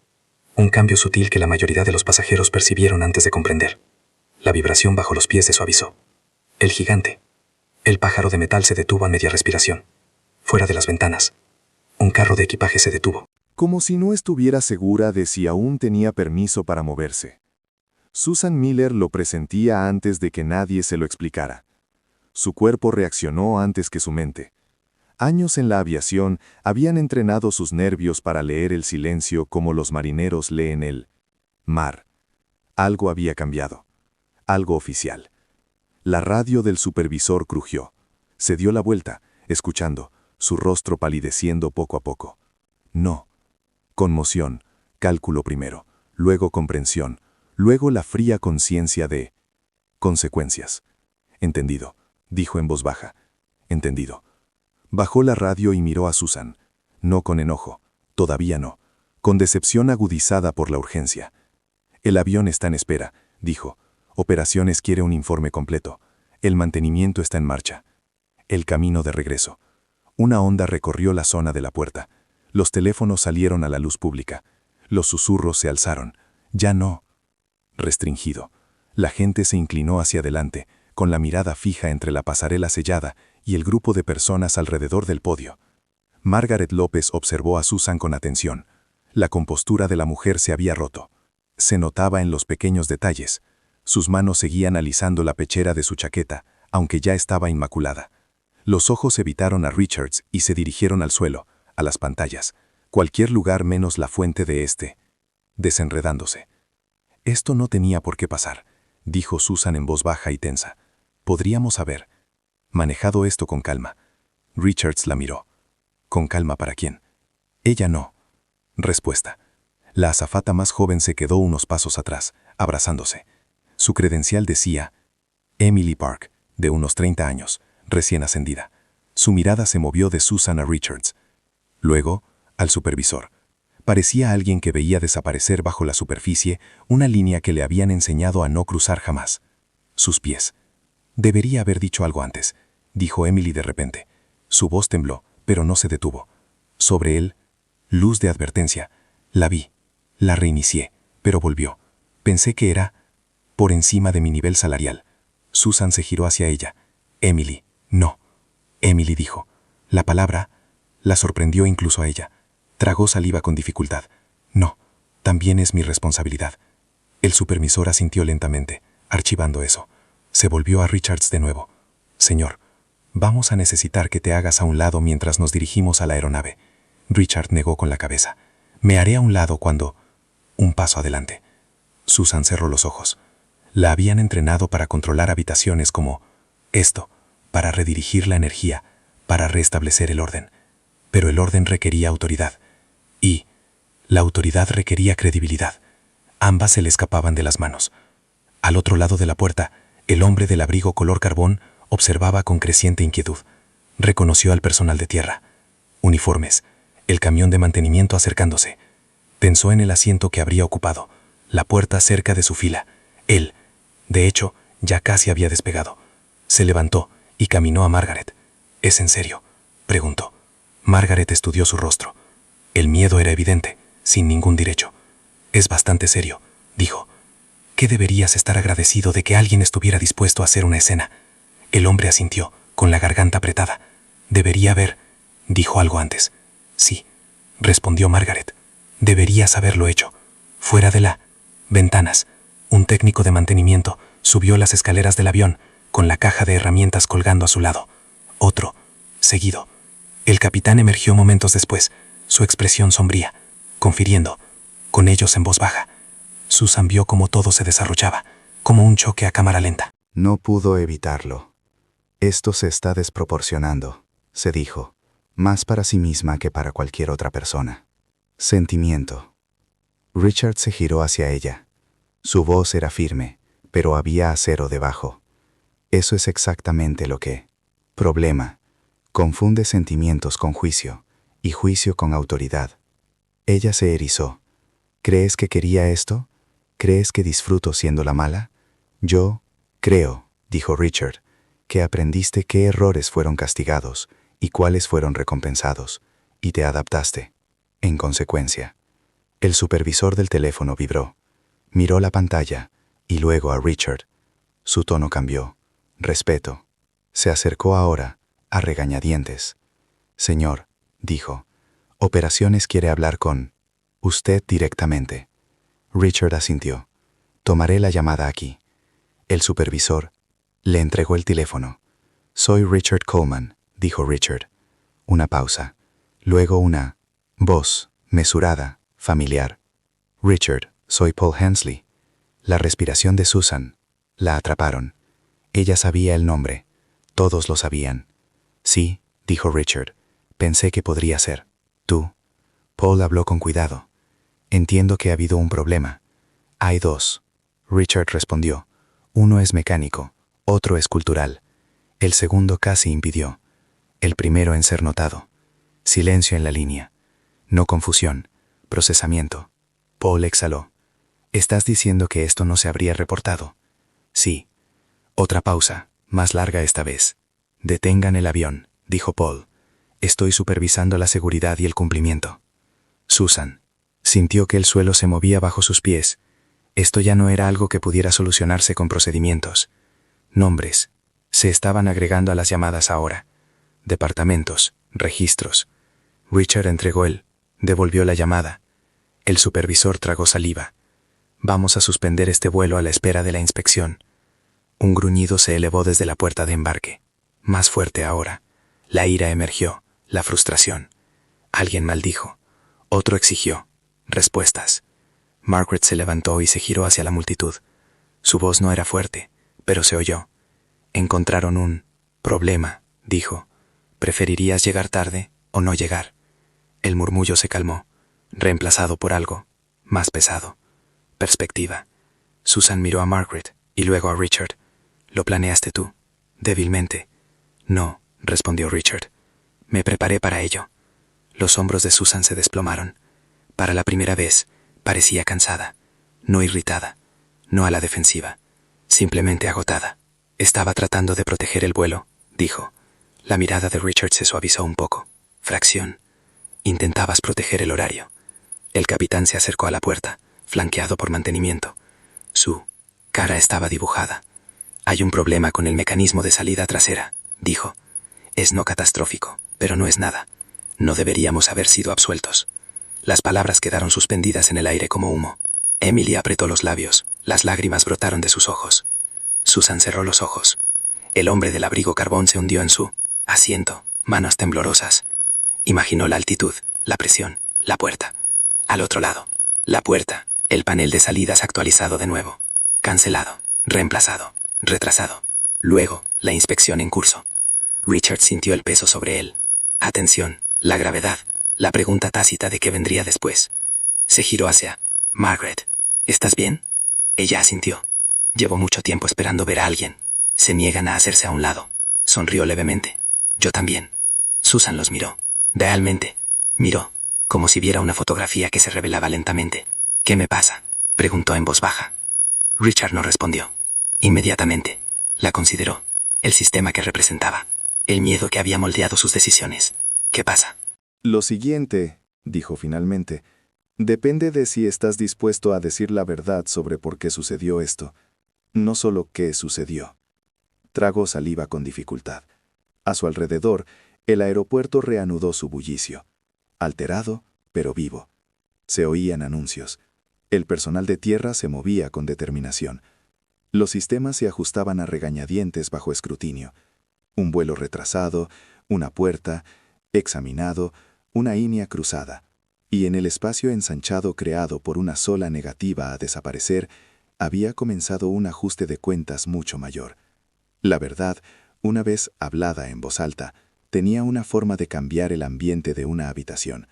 Un cambio sutil que la mayoría de los pasajeros percibieron antes de comprender. La vibración bajo los pies se suavizó. El gigante. El pájaro de metal se detuvo a media respiración. Fuera de las ventanas. Un carro de equipaje se detuvo. Como si no estuviera segura de si aún tenía permiso para moverse. Susan Miller lo presentía antes de que nadie se lo explicara. Su cuerpo reaccionó antes que su mente. Años en la aviación habían entrenado sus nervios para leer el silencio como los marineros leen el mar. Algo había cambiado. Algo oficial. La radio del supervisor crujió. Se dio la vuelta, escuchando, su rostro palideciendo poco a poco. No. Conmoción, cálculo primero, luego comprensión, luego la fría conciencia de consecuencias. Entendido, dijo en voz baja. Entendido. Bajó la radio y miró a Susan. No con enojo, todavía no, con decepción agudizada por la urgencia. El avión está en espera, dijo. Operaciones quiere un informe completo. El mantenimiento está en marcha. El camino de regreso. Una onda recorrió la zona de la puerta. Los teléfonos salieron a la luz pública. Los susurros se alzaron. Ya no. Restringido. La gente se inclinó hacia adelante, con la mirada fija entre la pasarela sellada y el grupo de personas alrededor del podio. Margaret López observó a Susan con atención. La compostura de la mujer se había roto. Se notaba en los pequeños detalles. Sus manos seguían alisando la pechera de su chaqueta, aunque ya estaba inmaculada. Los ojos evitaron a Richards y se dirigieron al suelo, a las pantallas, cualquier lugar menos la fuente de desenredándose. Esto no tenía por qué pasar, dijo Susan en voz baja y tensa. Podríamos haber manejado esto con calma. Richards la miró. ¿Con calma para quién? Ella no. Respuesta. La azafata más joven se quedó unos pasos atrás, abrazándose. Su credencial decía Emily Park, de unos 30 años, recién ascendida. Su mirada se movió de Susan a Richards. Luego, al supervisor. Parecía alguien que veía desaparecer bajo la superficie una línea que le habían enseñado a no cruzar jamás. Sus pies. Debería haber dicho algo antes, dijo Emily de repente. Su voz tembló, pero no se detuvo. Sobre él, luz de advertencia. La vi. La reinicié, pero volvió. Pensé que era por encima de mi nivel salarial. Susan se giró hacia ella. Emily, no. Emily dijo. La palabra la sorprendió incluso a ella. Tragó saliva con dificultad. No, también es mi responsabilidad. El supervisor asintió lentamente, archivando eso. Se volvió a Richards de nuevo. Señor, Vamos a necesitar que te hagas a un lado mientras nos dirigimos a la aeronave. Richard negó con la cabeza. Me haré a un lado cuando... Un paso adelante. Susan cerró los ojos. La habían entrenado para controlar habitaciones como esto, para redirigir la energía, para restablecer el orden. Pero el orden requería autoridad. Y la autoridad requería credibilidad. Ambas se le escapaban de las manos. Al otro lado de la puerta, el hombre del abrigo color carbón observaba con creciente inquietud. Reconoció al personal de tierra. Uniformes, el camión de mantenimiento acercándose. Pensó en el asiento que habría ocupado, la puerta cerca de su fila. Él, de hecho, ya casi había despegado. Se levantó y caminó a Margaret. ¿Es en serio?, preguntó. Margaret estudió su rostro. El miedo era evidente, sin ningún derecho. Es bastante serio, dijo. ¿Qué deberías estar agradecido de que alguien estuviera dispuesto a hacer una escena? El hombre asintió, con la garganta apretada. Debería haber... Dijo algo antes. Sí, respondió Margaret. Deberías haberlo hecho. Fuera de la... Ventanas. Un técnico de mantenimiento subió las escaleras del avión, con la caja de herramientas colgando a su lado. Otro, seguido. El capitán emergió momentos después, su expresión sombría, confiriendo, con ellos en voz baja. Susan vio cómo todo se desarrollaba, como un choque a cámara lenta. No pudo evitarlo. Esto se está desproporcionando, se dijo, más para sí misma que para cualquier otra persona. Sentimiento. Richard se giró hacia ella. Su voz era firme, pero había acero debajo. Eso es exactamente lo que... Problema. Confunde sentimientos con juicio, y juicio con autoridad. Ella se erizó. ¿Crees que quería esto? ¿Crees que disfruto siendo la mala? Yo creo, dijo Richard, que aprendiste qué errores fueron castigados y cuáles fueron recompensados, y te adaptaste. En consecuencia, el supervisor del teléfono vibró. Miró la pantalla y luego a Richard. Su tono cambió. Respeto. Se acercó ahora, a regañadientes. Señor, dijo, Operaciones quiere hablar con usted directamente. Richard asintió. Tomaré la llamada aquí. El supervisor le entregó el teléfono. Soy Richard Coleman, dijo Richard. Una pausa. Luego una voz, mesurada, familiar. Richard, soy Paul Hensley. La respiración de Susan. La atraparon. Ella sabía el nombre. Todos lo sabían. Sí, dijo Richard. Pensé que podría ser. Tú. Paul habló con cuidado. Entiendo que ha habido un problema. Hay dos. Richard respondió. Uno es mecánico, otro es cultural. El segundo casi impidió. El primero en ser notado. Silencio en la línea. No confusión. Procesamiento. Paul exhaló. ¿Estás diciendo que esto no se habría reportado? Sí. Otra pausa, más larga esta vez. Detengan el avión, dijo Paul. Estoy supervisando la seguridad y el cumplimiento. Susan sintió que el suelo se movía bajo sus pies. Esto ya no era algo que pudiera solucionarse con procedimientos. Nombres. Se estaban agregando a las llamadas ahora. Departamentos, registros. Richard entregó devolvió la llamada. El supervisor tragó saliva. Vamos a suspender este vuelo a la espera de la inspección. Un gruñido se elevó desde la puerta de embarque. Más fuerte ahora. La ira emergió, la frustración. Alguien maldijo. Otro exigió. Respuestas. Margaret se levantó y se giró hacia la multitud. Su voz no era fuerte, pero se oyó. Encontraron un problema, dijo. ¿Preferirías llegar tarde o no llegar? El murmullo se calmó, reemplazado por algo más pesado. Perspectiva. Susan miró a Margaret y luego a Richard. ¿Lo planeaste tú? Débilmente. No, respondió Richard. Me preparé para ello. Los hombros de Susan se desplomaron. Para la primera vez, parecía cansada, no irritada, no a la defensiva, simplemente agotada. Estaba tratando de proteger el vuelo, dijo. La mirada de Richard se suavizó un poco. Fracción. Intentabas proteger el horario. El capitán se acercó a la puerta, flanqueado por mantenimiento. Su cara estaba dibujada. Hay un problema con el mecanismo de salida trasera, dijo. Es no catastrófico, pero no es nada. No deberíamos haber sido absueltos. Las palabras quedaron suspendidas en el aire como humo. Emily apretó los labios. Las lágrimas brotaron de sus ojos. Susan cerró los ojos. El hombre del abrigo carbón se hundió en su Asiento, manos temblorosas. Imaginó la altitud, la presión, la puerta. Al otro lado, la puerta, el panel de salidas actualizado de nuevo. Cancelado, reemplazado, retrasado. Luego, la inspección en curso. Richard sintió el peso sobre él. Atención, la gravedad, la pregunta tácita de qué vendría después. Se giró hacia Margaret. ¿Estás bien? Ella asintió. Llevo mucho tiempo esperando ver a alguien. Se niegan a hacerse a un lado. Sonrió levemente. Yo también. Susan los miró. Realmente. Miró, como si viera una fotografía que se revelaba lentamente. ¿Qué me pasa?, preguntó en voz baja. Richard no respondió. Inmediatamente. La consideró. El sistema que representaba. El miedo que había moldeado sus decisiones. ¿Qué pasa? Lo siguiente, dijo finalmente, depende de si estás dispuesto a decir la verdad sobre por qué sucedió esto. No solo qué sucedió. Tragó saliva con dificultad. A su alrededor, el aeropuerto reanudó su bullicio. Alterado, pero vivo. Se oían anuncios. El personal de tierra se movía con determinación. Los sistemas se ajustaban a regañadientes bajo escrutinio. Un vuelo retrasado, una puerta, examinado, una línea cruzada. Y en el espacio ensanchado creado por una sola negativa a desaparecer, había comenzado un ajuste de cuentas mucho mayor. La verdad, una vez hablada en voz alta, tenía una forma de cambiar el ambiente de una habitación.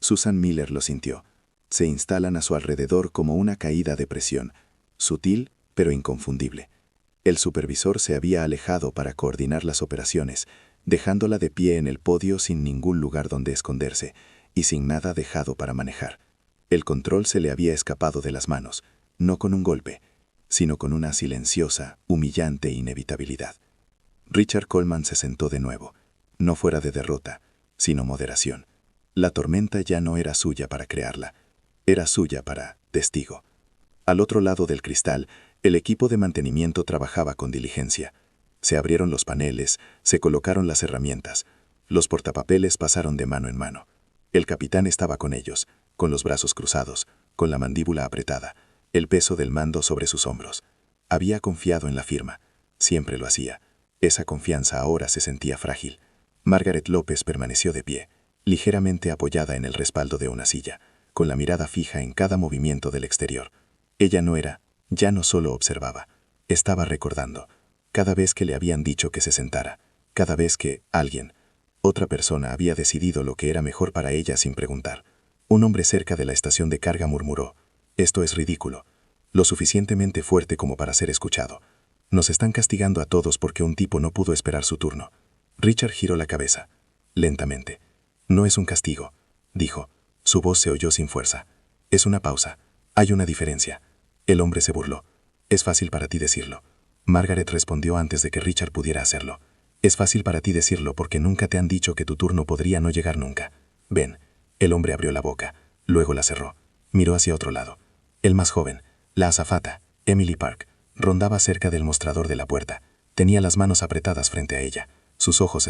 Susan Miller lo sintió. Se instalan a su alrededor como una caída de presión, sutil pero inconfundible. El supervisor se había alejado para coordinar las operaciones, dejándola de pie en el podio sin ningún lugar donde esconderse y sin nada dejado para manejar. El control se le había escapado de las manos, no con un golpe, sino con una silenciosa, humillante inevitabilidad. Richard Coleman se sentó de nuevo, no fuera de derrota, sino moderación. La tormenta ya no era suya para crearla, era suya para testigo. Al otro lado del cristal, el equipo de mantenimiento trabajaba con diligencia. Se abrieron los paneles, se colocaron las herramientas. Los portapapeles pasaron de mano en mano. El capitán estaba con ellos, con los brazos cruzados, con la mandíbula apretada, el peso del mando sobre sus hombros. Había confiado en la firma. Siempre lo hacía. Esa confianza ahora se sentía frágil. Margaret López permaneció de pie, ligeramente apoyada en el respaldo de una silla, con la mirada fija en cada movimiento del exterior. Ella ya no solo observaba, estaba recordando. Cada vez que le habían dicho que se sentara, cada vez que alguien, otra persona había decidido lo que era mejor para ella sin preguntar. Un hombre cerca de la estación de carga murmuró: «Esto es ridículo, lo suficientemente fuerte como para ser escuchado. Nos están castigando a todos porque un tipo no pudo esperar su turno». Richard giró la cabeza, lentamente. «No es un castigo», dijo. Su voz se oyó sin fuerza. «Es una pausa. Hay una diferencia». El hombre se burló. «Es fácil para ti decirlo». Margaret respondió antes de que Richard pudiera hacerlo. «Es fácil para ti decirlo porque nunca te han dicho que tu turno podría no llegar nunca. Ven». El hombre abrió la boca, luego la cerró. Miró hacia otro lado. El más joven, la azafata, Emily Park, rondaba cerca del mostrador de la puerta. Tenía las manos apretadas frente a ella. Sus ojos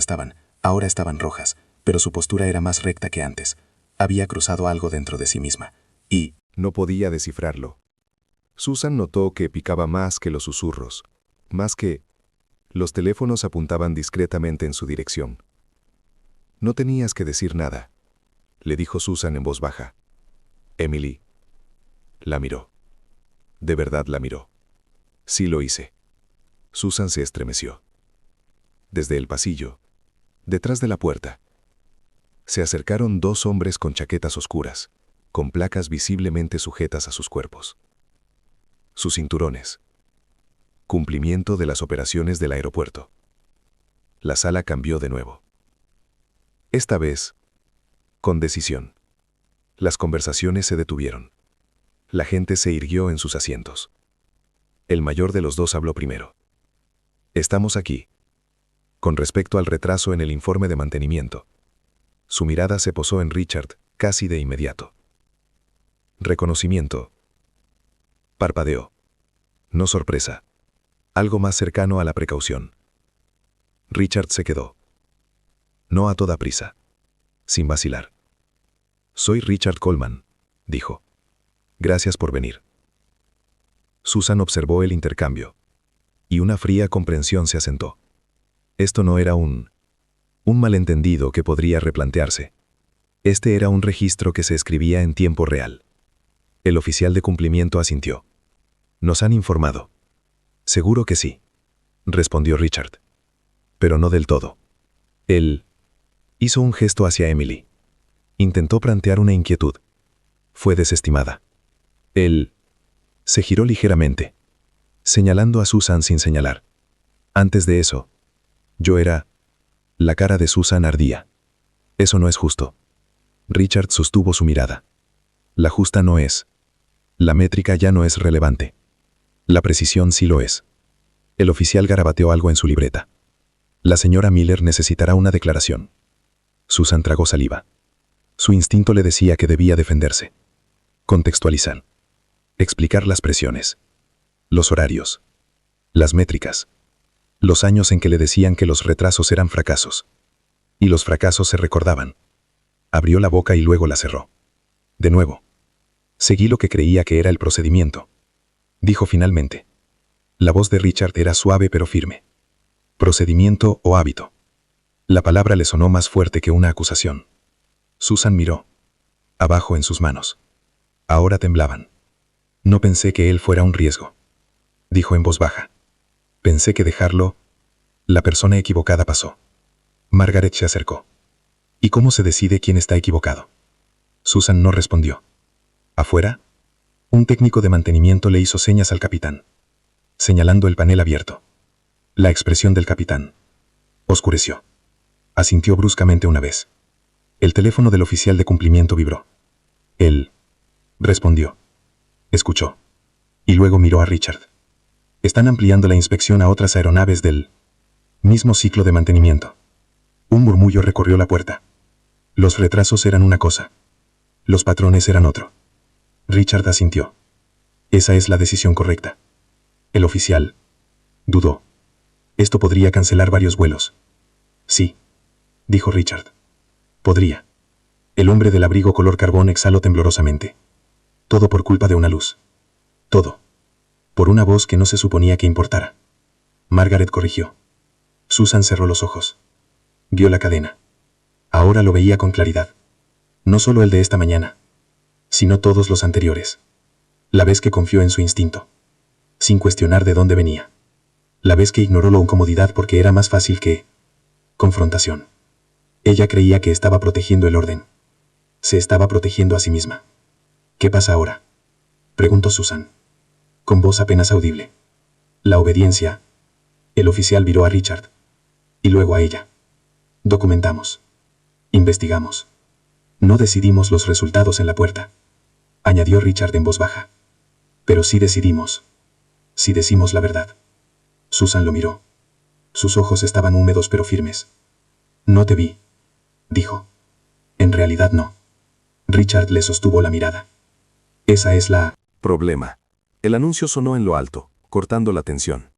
ahora estaban rojas, pero su postura era más recta que antes. Había cruzado algo dentro de sí misma. Y no podía descifrarlo. Susan notó que picaba más que los susurros, más que los teléfonos apuntaban discretamente en su dirección. «No tenías que decir nada», le dijo Susan en voz baja. Emily la miró. De verdad la miró. «Sí lo hice». Susan se estremeció. Desde el pasillo, detrás de la puerta, se acercaron dos hombres con chaquetas oscuras, con placas visiblemente sujetas a sus cuerpos. Sus cinturones. Cumplimiento de las operaciones del aeropuerto. La sala cambió de nuevo. Esta vez, con decisión. Las conversaciones se detuvieron. La gente se irguió en sus asientos. El mayor de los dos habló primero. «Estamos aquí. Con respecto al retraso en el informe de mantenimiento». Su mirada se posó en Richard casi de inmediato. «Reconocimiento». Parpadeó. No sorpresa. Algo más cercano a la precaución. Richard se quedó. No a toda prisa. Sin vacilar. «Soy Richard Coleman», dijo. «Gracias por venir». Susan observó el intercambio, y una fría comprensión se asentó. Esto no era un Un malentendido que podría replantearse. Este era un registro que se escribía en tiempo real. El oficial de cumplimiento asintió. «¿Nos han informado?» «Seguro que sí», respondió Richard. «Pero no del todo». Él hizo un gesto hacia Emily. Intentó plantear una inquietud. Fue desestimada. Él se giró ligeramente, señalando a Susan sin señalar. Antes de eso, yo era... La cara de Susan ardía. «Eso no es justo». Richard sostuvo su mirada. «La justa no es. La métrica ya no es relevante. La precisión sí lo es». El oficial garabateó algo en su libreta. «La señora Miller necesitará una declaración». Susan tragó saliva. Su instinto le decía que debía defenderse. Contextualizar. Explicar las presiones. Los horarios. Las métricas. Los años en que le decían que los retrasos eran fracasos. Y los fracasos se recordaban. Abrió la boca y luego la cerró. De nuevo. Seguí lo que creía que era el procedimiento. Dijo finalmente. La voz de Richard era suave pero firme. Procedimiento o hábito. La palabra le sonó más fuerte que una acusación. Susan miró. Abajo en sus manos. Ahora temblaban. «No pensé que él fuera un riesgo», dijo en voz baja. «Pensé que dejarlo...». La persona equivocada pasó. Margaret se acercó. «¿Y cómo se decide quién está equivocado?». Susan no respondió. Afuera, un técnico de mantenimiento le hizo señas al capitán, señalando el panel abierto. La expresión del capitán oscureció. Asintió bruscamente una vez. El teléfono del oficial de cumplimiento vibró. Él respondió. Escuchó. Y luego miró a Richard. «Están ampliando la inspección a otras aeronaves del mismo ciclo de mantenimiento». Un murmullo recorrió la puerta. Los retrasos eran una cosa. Los patrones eran otro. Richard asintió. «Esa es la decisión correcta». El oficial dudó. «Esto podría cancelar varios vuelos». «Sí», dijo Richard. «Podría». El hombre del abrigo color carbón exhaló temblorosamente. «Todo por culpa de una luz. Todo. Por una voz que no se suponía que importara». Margaret corrigió. Susan cerró los ojos. Vio la cadena. Ahora lo veía con claridad. No solo el de esta mañana, sino todos los anteriores. La vez que confió en su instinto, sin cuestionar de dónde venía. La vez que ignoró la incomodidad porque era más fácil que confrontación. Ella creía que estaba protegiendo el orden. Se estaba protegiendo a sí misma. «¿Qué pasa ahora?», preguntó Susan, con voz apenas audible. «La obediencia». El oficial viró a Richard. Y luego a ella. «Documentamos. Investigamos. No decidimos los resultados en la puerta», añadió Richard en voz baja. «Pero sí decidimos. Sí decimos la verdad». Susan lo miró. Sus ojos estaban húmedos pero firmes. «No te vi», dijo. «En realidad no». Richard le sostuvo la mirada. «Esa es la...». Problema. El anuncio sonó en lo alto, cortando la tensión.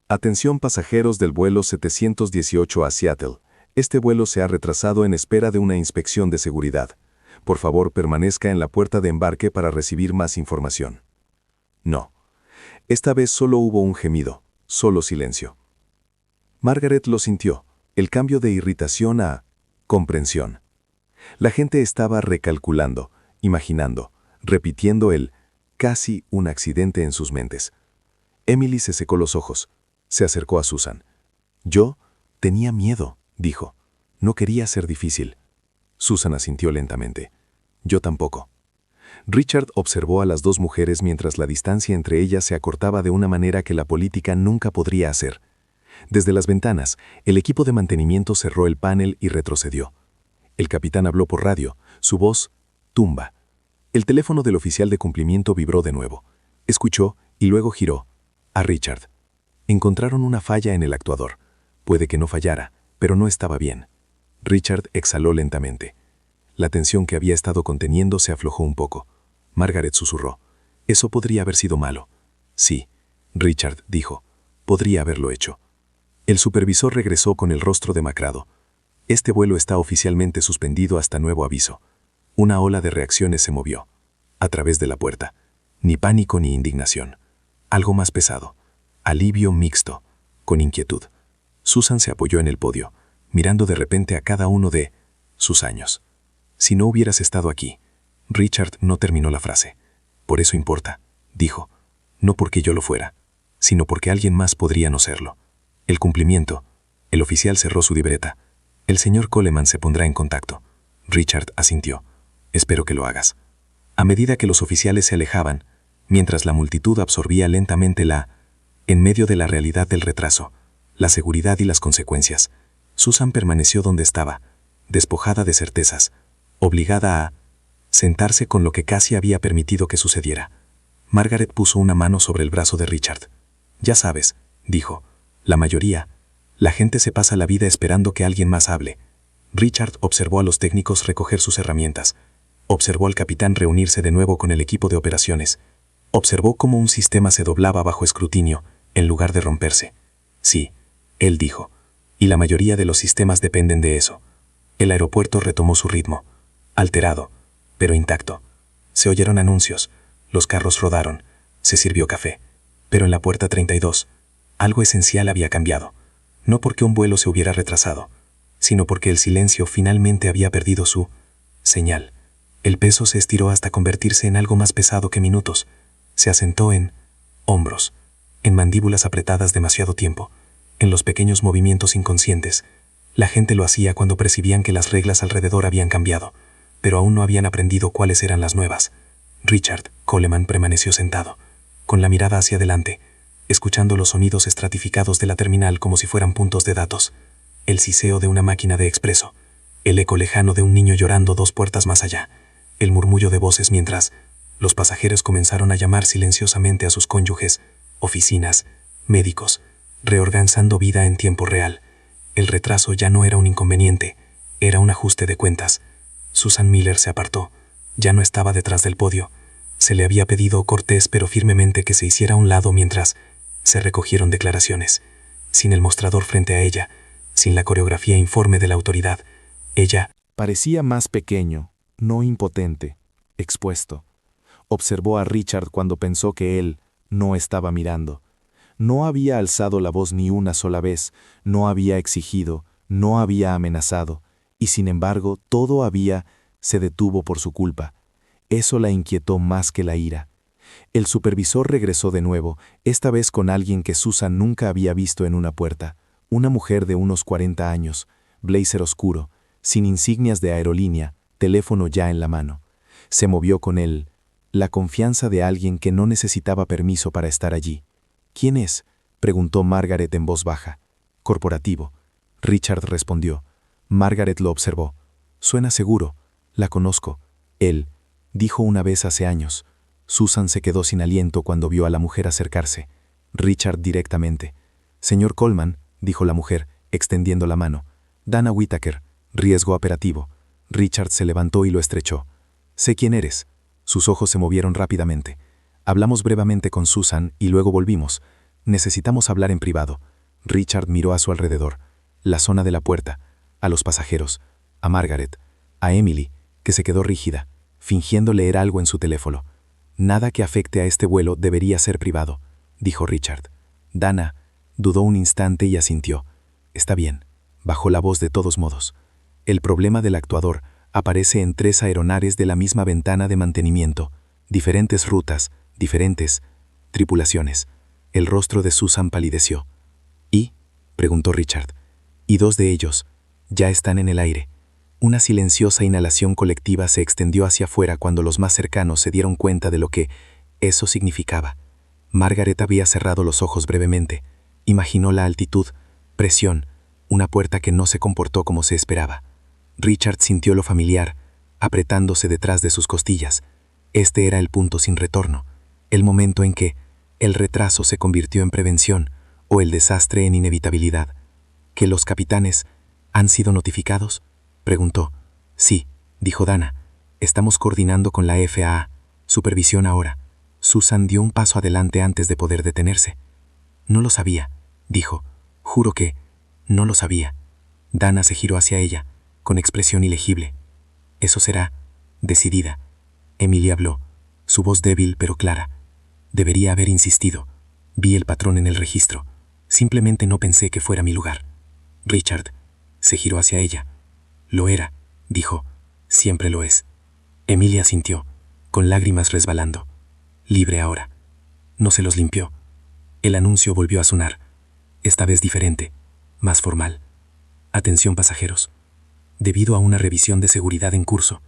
«Atención pasajeros del vuelo 718 a Seattle. Este vuelo se ha retrasado en espera de una inspección de seguridad. Por favor, permanezca en la puerta de embarque para recibir más información». No. Esta vez solo hubo un gemido, solo silencio. Margaret lo sintió, el cambio de irritación a comprensión. La gente estaba recalculando, imaginando, repitiendo el casi un accidente en sus mentes. Emily se secó los ojos, se acercó a Susan. «Yo tenía miedo», dijo. «No quería ser difícil». Susan asintió lentamente. «Yo tampoco». Richard observó a las dos mujeres mientras la distancia entre ellas se acortaba de una manera que la política nunca podría hacer. Desde las ventanas, el equipo de mantenimiento cerró el panel y retrocedió. El capitán habló por radio, su voz tumba. El teléfono del oficial de cumplimiento vibró de nuevo. Escuchó y luego giró. A Richard. Encontraron una falla en el actuador. Puede que no fallara, pero no estaba bien. Richard exhaló lentamente. La tensión que había estado conteniendo se aflojó un poco. Margaret susurró. «Eso podría haber sido malo». «Sí», Richard dijo. «Podría haberlo hecho». El supervisor regresó con el rostro demacrado. «Este vuelo está oficialmente suspendido hasta nuevo aviso». Una ola de reacciones se movió. A través de la puerta. Ni pánico ni indignación. Algo más pesado. Alivio mixto. Con inquietud. Susan se apoyó en el podio. mirando de repente a cada uno de sus años. Si no hubieras estado aquí. Richard no terminó la frase. Por eso importa, dijo. No porque yo lo fuera, sino porque alguien más podría no serlo. El cumplimiento. El oficial cerró su libreta. El señor Coleman se pondrá en contacto. Richard asintió. Espero que lo hagas. A medida que los oficiales se alejaban, mientras la multitud absorbía lentamente en medio de la realidad del retraso, la seguridad y las consecuencias, Susan permaneció donde estaba, despojada de certezas, obligada a sentarse con lo que casi había permitido que sucediera. Margaret puso una mano sobre el brazo de Richard. Ya sabes, dijo, la gente se pasa la vida esperando que alguien más hable. Richard observó a los técnicos recoger sus herramientas, observó al capitán reunirse de nuevo con el equipo de operaciones, observó cómo un sistema se doblaba bajo escrutinio, en lugar de romperse. Sí, él dijo, y la mayoría de los sistemas dependen de eso. El aeropuerto retomó su ritmo, alterado, pero intacto. Se oyeron anuncios, los carros rodaron, se sirvió café. Pero en la puerta 32, algo esencial había cambiado. No porque un vuelo se hubiera retrasado, sino porque el silencio finalmente había perdido su señal. El peso se estiró hasta convertirse en algo más pesado que minutos. Se asentó en hombros, en mandíbulas apretadas demasiado tiempo, en los pequeños movimientos inconscientes. La gente lo hacía cuando percibían que las reglas alrededor habían cambiado, pero aún no habían aprendido cuáles eran las nuevas. Richard Coleman permaneció sentado, con la mirada hacia adelante, escuchando los sonidos estratificados de la terminal como si fueran puntos de datos, el siseo de una máquina de expreso, el eco lejano de un niño llorando 2 puertas más allá, el murmullo de voces mientras los pasajeros comenzaron a llamar silenciosamente a sus cónyuges, oficinas, médicos, reorganizando vida en tiempo real. El retraso ya no era un inconveniente, era un ajuste de cuentas. Susan Miller se apartó, ya no estaba detrás del podio. Se le había pedido cortés pero firmemente que se hiciera a un lado mientras se recogieron declaraciones. Sin el mostrador frente a ella, sin la coreografía informe de la autoridad, ella parecía más pequeño, no impotente, expuesto. Observó a Richard cuando pensó que él no estaba mirando. No había alzado la voz ni una sola vez, no había exigido, no había amenazado, y sin embargo todo se detuvo por su culpa. Eso la inquietó más que la ira. El supervisor regresó de nuevo, esta vez con alguien que Susan nunca había visto en una puerta, una mujer de unos 40 años, blazer oscuro, sin insignias de aerolínea, teléfono ya en la mano. Se movió con él, la confianza de alguien que no necesitaba permiso para estar allí. ¿Quién es?, preguntó Margaret en voz baja. Corporativo. Richard respondió. Margaret lo observó. Suena seguro. La conozco. Él, dijo una vez hace años. Susan se quedó sin aliento cuando vio a la mujer acercarse. Richard directamente. Señor Coleman, dijo la mujer, extendiendo la mano. Dana Whittaker, riesgo operativo. Richard se levantó y lo estrechó. Sé quién eres. Sus ojos se movieron rápidamente. Hablamos brevemente con Susan y luego volvimos. Necesitamos hablar en privado. Richard miró a su alrededor. La zona de la puerta, a los pasajeros, a Margaret, a Emily, que se quedó rígida, fingiendo leer algo en su teléfono. Nada que afecte a este vuelo debería ser privado, dijo Richard. Dana dudó un instante y asintió. Está bien, bajó la voz de todos modos. El problema del actuador aparece en 3 aeronaves de la misma ventana de mantenimiento, diferentes rutas, diferentes tripulaciones. El rostro de Susan palideció. ¿Y?, preguntó Richard. Y 2 de ellos ya están en el aire. Una silenciosa inhalación colectiva se extendió hacia afuera cuando los más cercanos se dieron cuenta de lo que eso significaba. Margaret había cerrado los ojos brevemente. Imaginó la altitud, presión, una puerta que no se comportó como se esperaba. Richard sintió lo familiar, apretándose detrás de sus costillas. Este era el punto sin retorno, el momento en que el retraso se convirtió en prevención o el desastre en inevitabilidad. ¿Que los capitanes han sido notificados?, preguntó. Sí, dijo Dana. Estamos coordinando con la FAA. Supervisión ahora. Susan dio un paso adelante antes de poder detenerse. No lo sabía, dijo. Juro que no lo sabía. Dana se giró hacia ella, con expresión ilegible. Eso será decidida. Emily habló, su voz débil pero clara. Debería haber insistido. Vi el patrón en el registro. Simplemente no pensé que fuera mi lugar. Richard, se giró hacia ella. Lo era, dijo. Siempre lo es. Emilia asintió, con lágrimas resbalando. Libre ahora. No se los limpió. El anuncio volvió a sonar, esta vez diferente, más formal. Atención pasajeros. Debido a una revisión de seguridad en curso,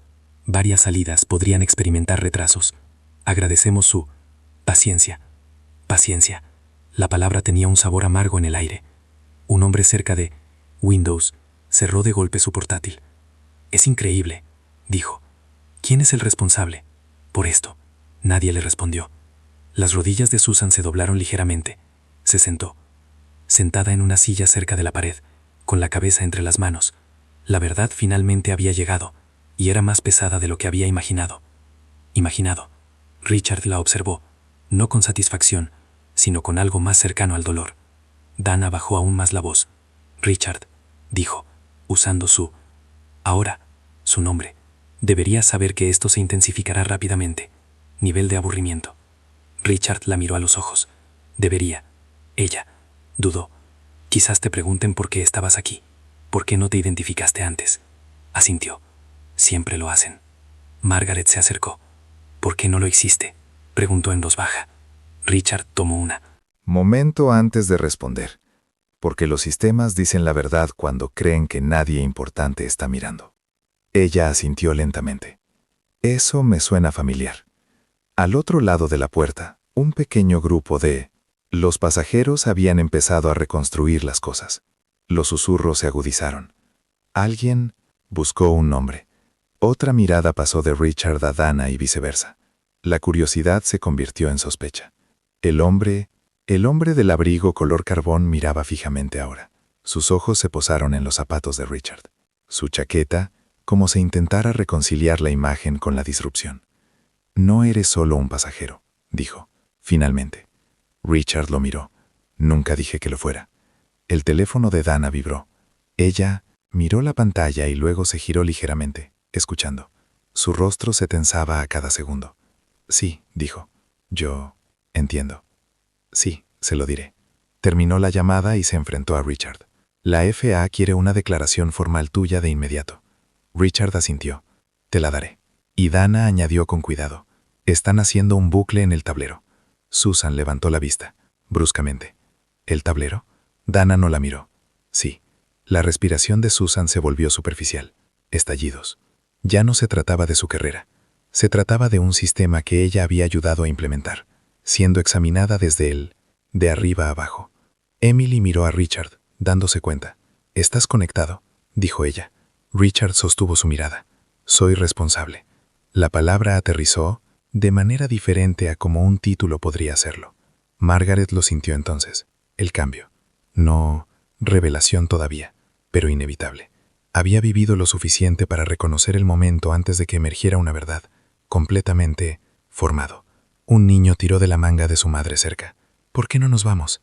varias salidas podrían experimentar retrasos. Agradecemos su paciencia. Paciencia. La palabra tenía un sabor amargo en el aire. Un hombre cerca de Windows cerró de golpe su portátil. Es increíble, dijo. ¿Quién es el responsable? Por esto. Nadie le respondió. Las rodillas de Susan se doblaron ligeramente. Se sentó. Sentada en una silla cerca de la pared, con la cabeza entre las manos. La verdad finalmente había llegado, y era más pesada de lo que había imaginado. Richard la observó, no con satisfacción, sino con algo más cercano al dolor. Dana bajó aún más la voz. Richard, dijo, usando su nombre. Deberías saber que esto se intensificará rápidamente. Nivel de aburrimiento. Richard la miró a los ojos. Debería. Ella dudó. Quizás te pregunten por qué estabas aquí. ¿Por qué no te identificaste antes? Asintió. Siempre lo hacen. Margaret se acercó. ¿Por qué no lo hiciste? Preguntó en voz baja. Richard tomó una. Momento antes de responder. Porque los sistemas dicen la verdad cuando creen que nadie importante está mirando. Ella asintió lentamente. Eso me suena familiar. Al otro lado de la puerta, un pequeño grupo de los pasajeros habían empezado a reconstruir las cosas. Los susurros se agudizaron. Alguien buscó un nombre. Otra mirada pasó de Richard a Dana y viceversa. La curiosidad se convirtió en sospecha. El hombre del abrigo color carbón miraba fijamente ahora. Sus ojos se posaron en los zapatos de Richard. Su chaqueta, como si intentara reconciliar la imagen con la disrupción. No eres solo un pasajero, dijo, finalmente. Richard lo miró. Nunca dije que lo fuera. El teléfono de Dana vibró. Ella miró la pantalla y luego se giró ligeramente, escuchando. Su rostro se tensaba a cada segundo. Sí, dijo. Yo entiendo. Sí, se lo diré. Terminó la llamada y se enfrentó a Richard. La FA quiere una declaración formal tuya de inmediato. Richard asintió. Te la daré. Y Dana añadió con cuidado. Están haciendo un bucle en el tablero. Susan levantó la vista, bruscamente. ¿El tablero? Dana no la miró. Sí. La respiración de Susan se volvió superficial. Estallidos. Ya no se trataba de su carrera. Se trataba de un sistema que ella había ayudado a implementar, siendo examinada desde él, de arriba a abajo. Emily miró a Richard, dándose cuenta. «Estás conectado», dijo ella. Richard sostuvo su mirada. «Soy responsable». La palabra aterrizó de manera diferente a como un título podría hacerlo. Margaret lo sintió entonces. El cambio. No revelación todavía, pero inevitable. Había vivido lo suficiente para reconocer el momento antes de que emergiera una verdad, completamente formado. Un niño tiró de la manga de su madre cerca. «¿Por qué no nos vamos?»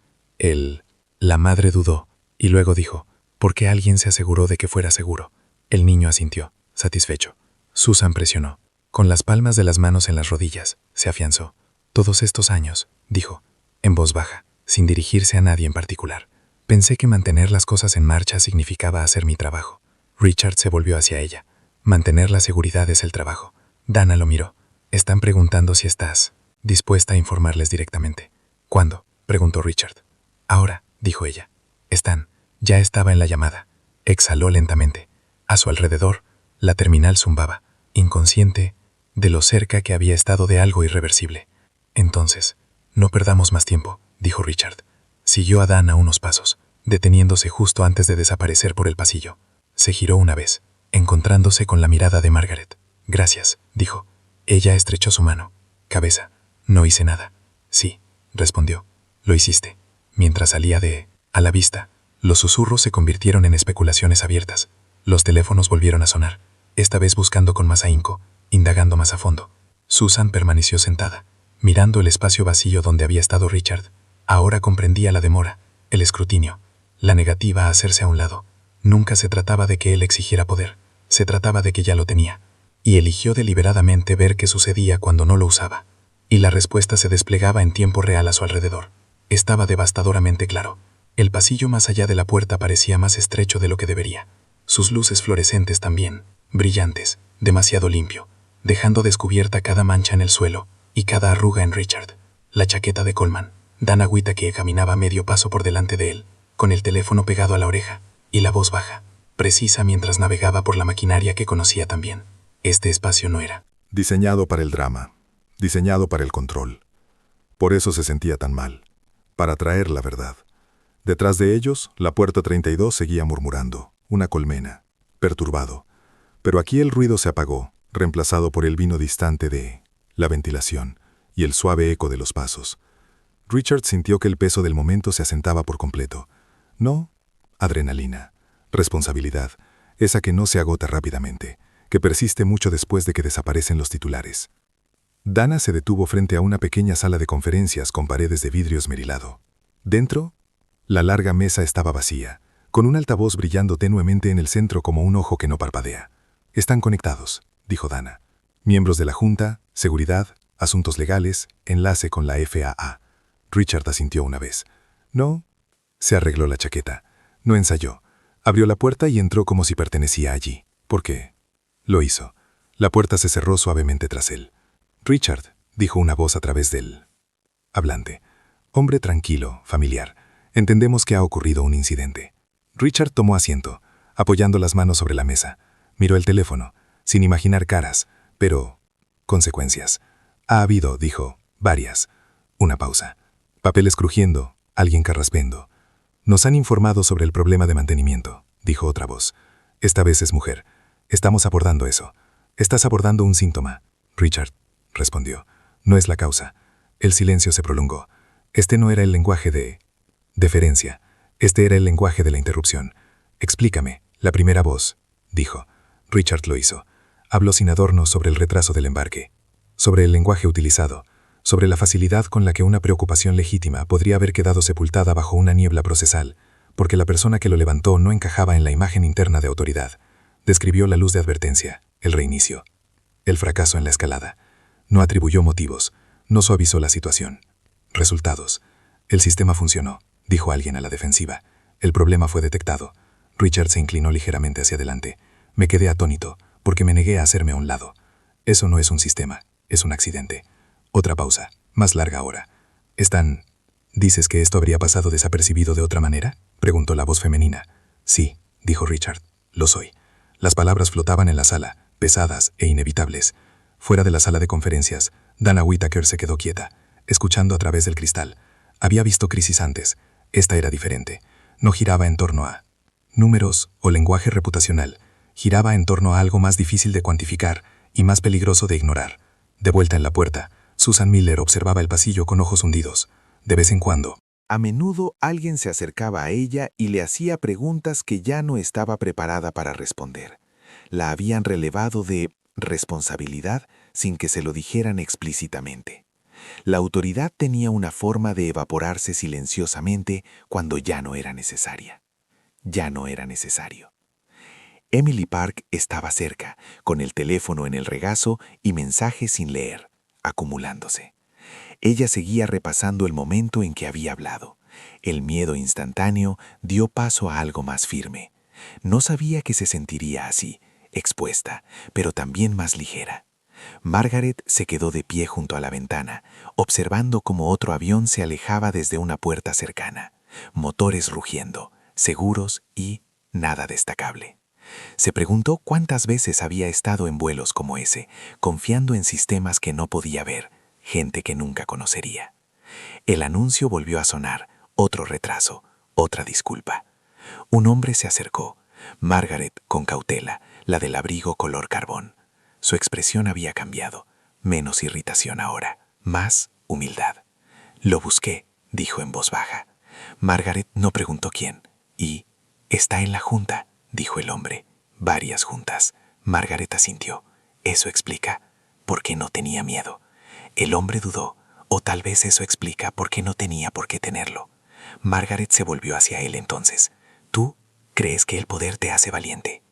La madre dudó, y luego dijo, «Porque alguien se aseguró de que fuera seguro». El niño asintió, satisfecho. Susan presionó. Con las palmas de las manos en las rodillas, se afianzó. «Todos estos años», dijo, en voz baja, sin dirigirse a nadie en particular. «Pensé que mantener las cosas en marcha significaba hacer mi trabajo». Richard se volvió hacia ella. «Mantener la seguridad es el trabajo». Dana lo miró. «Están preguntando si estás dispuesta a informarles directamente». «¿Cuándo?», preguntó Richard. «Ahora», dijo ella. «Están». Ya estaba en la llamada. Exhaló lentamente. A su alrededor, la terminal zumbaba, inconsciente de lo cerca que había estado de algo irreversible. «Entonces, no perdamos más tiempo», dijo Richard. Siguió a Dana unos pasos, deteniéndose justo antes de desaparecer por el pasillo. Se giró una vez, encontrándose con la mirada de Margaret. «Gracias», dijo. Ella estrechó su mano. «Cabeza, no hice nada». «Sí», respondió. «Lo hiciste». Mientras salía a la vista, los susurros se convirtieron en especulaciones abiertas. Los teléfonos volvieron a sonar, esta vez buscando con más ahínco, indagando más a fondo. Susan permaneció sentada, mirando el espacio vacío donde había estado Richard. Ahora comprendía la demora, el escrutinio, la negativa a hacerse a un lado. Nunca se trataba de que él exigiera poder, se trataba de que ya lo tenía. Y eligió deliberadamente ver qué sucedía cuando no lo usaba. Y la respuesta se desplegaba en tiempo real a su alrededor. Estaba devastadoramente claro. El pasillo más allá de la puerta parecía más estrecho de lo que debería. sus luces fluorescentes también, brillantes, demasiado limpio, dejando descubierta cada mancha en el suelo y cada arruga en Richard. La chaqueta de Coleman, Dan Agüita que caminaba medio paso por delante de él, con el teléfono pegado a la oreja, y la voz baja, precisa mientras navegaba por la maquinaria que conocía tan bien. Este espacio no era. Diseñado para el drama, diseñado para el control. Por eso se sentía tan mal, para traer la verdad. Detrás de ellos, la puerta 32 seguía murmurando, una colmena, perturbado. Pero aquí el ruido se apagó, reemplazado por el vino distante de la ventilación y el suave eco de los pasos. Richard sintió que el peso del momento se asentaba por completo. No adrenalina, responsabilidad, esa que no se agota rápidamente, que persiste mucho después de que desaparecen los titulares. Dana se detuvo frente a una pequeña sala de conferencias con paredes de vidrio esmerilado. Dentro, la larga mesa estaba vacía, con un altavoz brillando tenuemente en el centro como un ojo que no parpadea. «Están conectados», dijo Dana. «Miembros de la Junta, Seguridad, Asuntos Legales, enlace con la FAA». Richard asintió una vez. «No». Se arregló la chaqueta. No ensayó. Abrió la puerta y entró como si pertenecía allí. ¿Por qué? Lo hizo. La puerta se cerró suavemente tras él. «Richard», dijo una voz a través del hablante. «Hombre tranquilo, familiar. Entendemos que ha ocurrido un incidente». Richard tomó asiento, apoyando las manos sobre la mesa. Miró el teléfono, sin imaginar caras, pero consecuencias. «Ha habido», dijo, «varias». Una pausa. Papeles crujiendo, alguien carraspeando. «Nos han informado sobre el problema de mantenimiento», dijo otra voz. «Esta vez es mujer. Estamos abordando eso. Estás abordando un síntoma». Richard respondió. «No es la causa». El silencio se prolongó. Este no era el lenguaje de deferencia. Este era el lenguaje de la interrupción. «Explícame», la primera voz, dijo. Richard lo hizo. Habló sin adornos sobre el retraso del embarque, sobre el lenguaje utilizado, sobre la facilidad con la que una preocupación legítima podría haber quedado sepultada bajo una niebla procesal, porque la persona que lo levantó no encajaba en la imagen interna de autoridad. Describió la luz de advertencia, el reinicio, el fracaso en la escalada. No atribuyó motivos, no suavizó la situación. Resultados. «El sistema funcionó», dijo alguien a la defensiva. «El problema fue detectado». Richard se inclinó ligeramente hacia adelante. Me quedé atónito, porque me negué a hacerme a un lado. «Eso no es un sistema, es un accidente». Otra pausa, más larga ahora. «¿Dices que esto habría pasado desapercibido de otra manera?», preguntó la voz femenina. «Sí», dijo Richard, «lo soy». Las palabras flotaban en la sala, pesadas e inevitables. Fuera de la sala de conferencias, Dana Whittaker se quedó quieta, escuchando a través del cristal. Había visto crisis antes. Esta era diferente. No giraba en torno a números o lenguaje reputacional. Giraba en torno a algo más difícil de cuantificar y más peligroso de ignorar. De vuelta en la puerta, Susan Miller observaba el pasillo con ojos hundidos. De vez en cuando, a menudo alguien se acercaba a ella y le hacía preguntas que ya no estaba preparada para responder. La habían relevado de responsabilidad sin que se lo dijeran explícitamente. La autoridad tenía una forma de evaporarse silenciosamente cuando ya no era necesaria. Ya no era necesario. Emily Park estaba cerca, con el teléfono en el regazo y mensajes sin leer, acumulándose. Ella seguía repasando el momento en que había hablado. El miedo instantáneo dio paso a algo más firme. No sabía que se sentiría así, expuesta, pero también más ligera. Margaret se quedó de pie junto a la ventana, observando cómo otro avión se alejaba desde una puerta cercana. Motores rugiendo, seguros y nada destacable. Se preguntó cuántas veces había estado en vuelos como ese, confiando en sistemas que no podía ver, gente que nunca conocería. El anuncio volvió a sonar, otro retraso, otra disculpa. Un hombre se acercó. Margaret, con cautela, la del abrigo color carbón. Su expresión había cambiado, menos irritación ahora, más humildad. «Lo busqué», dijo en voz baja. Margaret no preguntó quién. «Y está en la junta», dijo el hombre. «Varias juntas». Margaret asintió. «Eso explica por qué no tenía miedo». El hombre dudó, o tal vez eso explica por qué no tenía por qué tenerlo. Margaret se volvió hacia él entonces. «¿Tú crees que el poder te hace valiente?»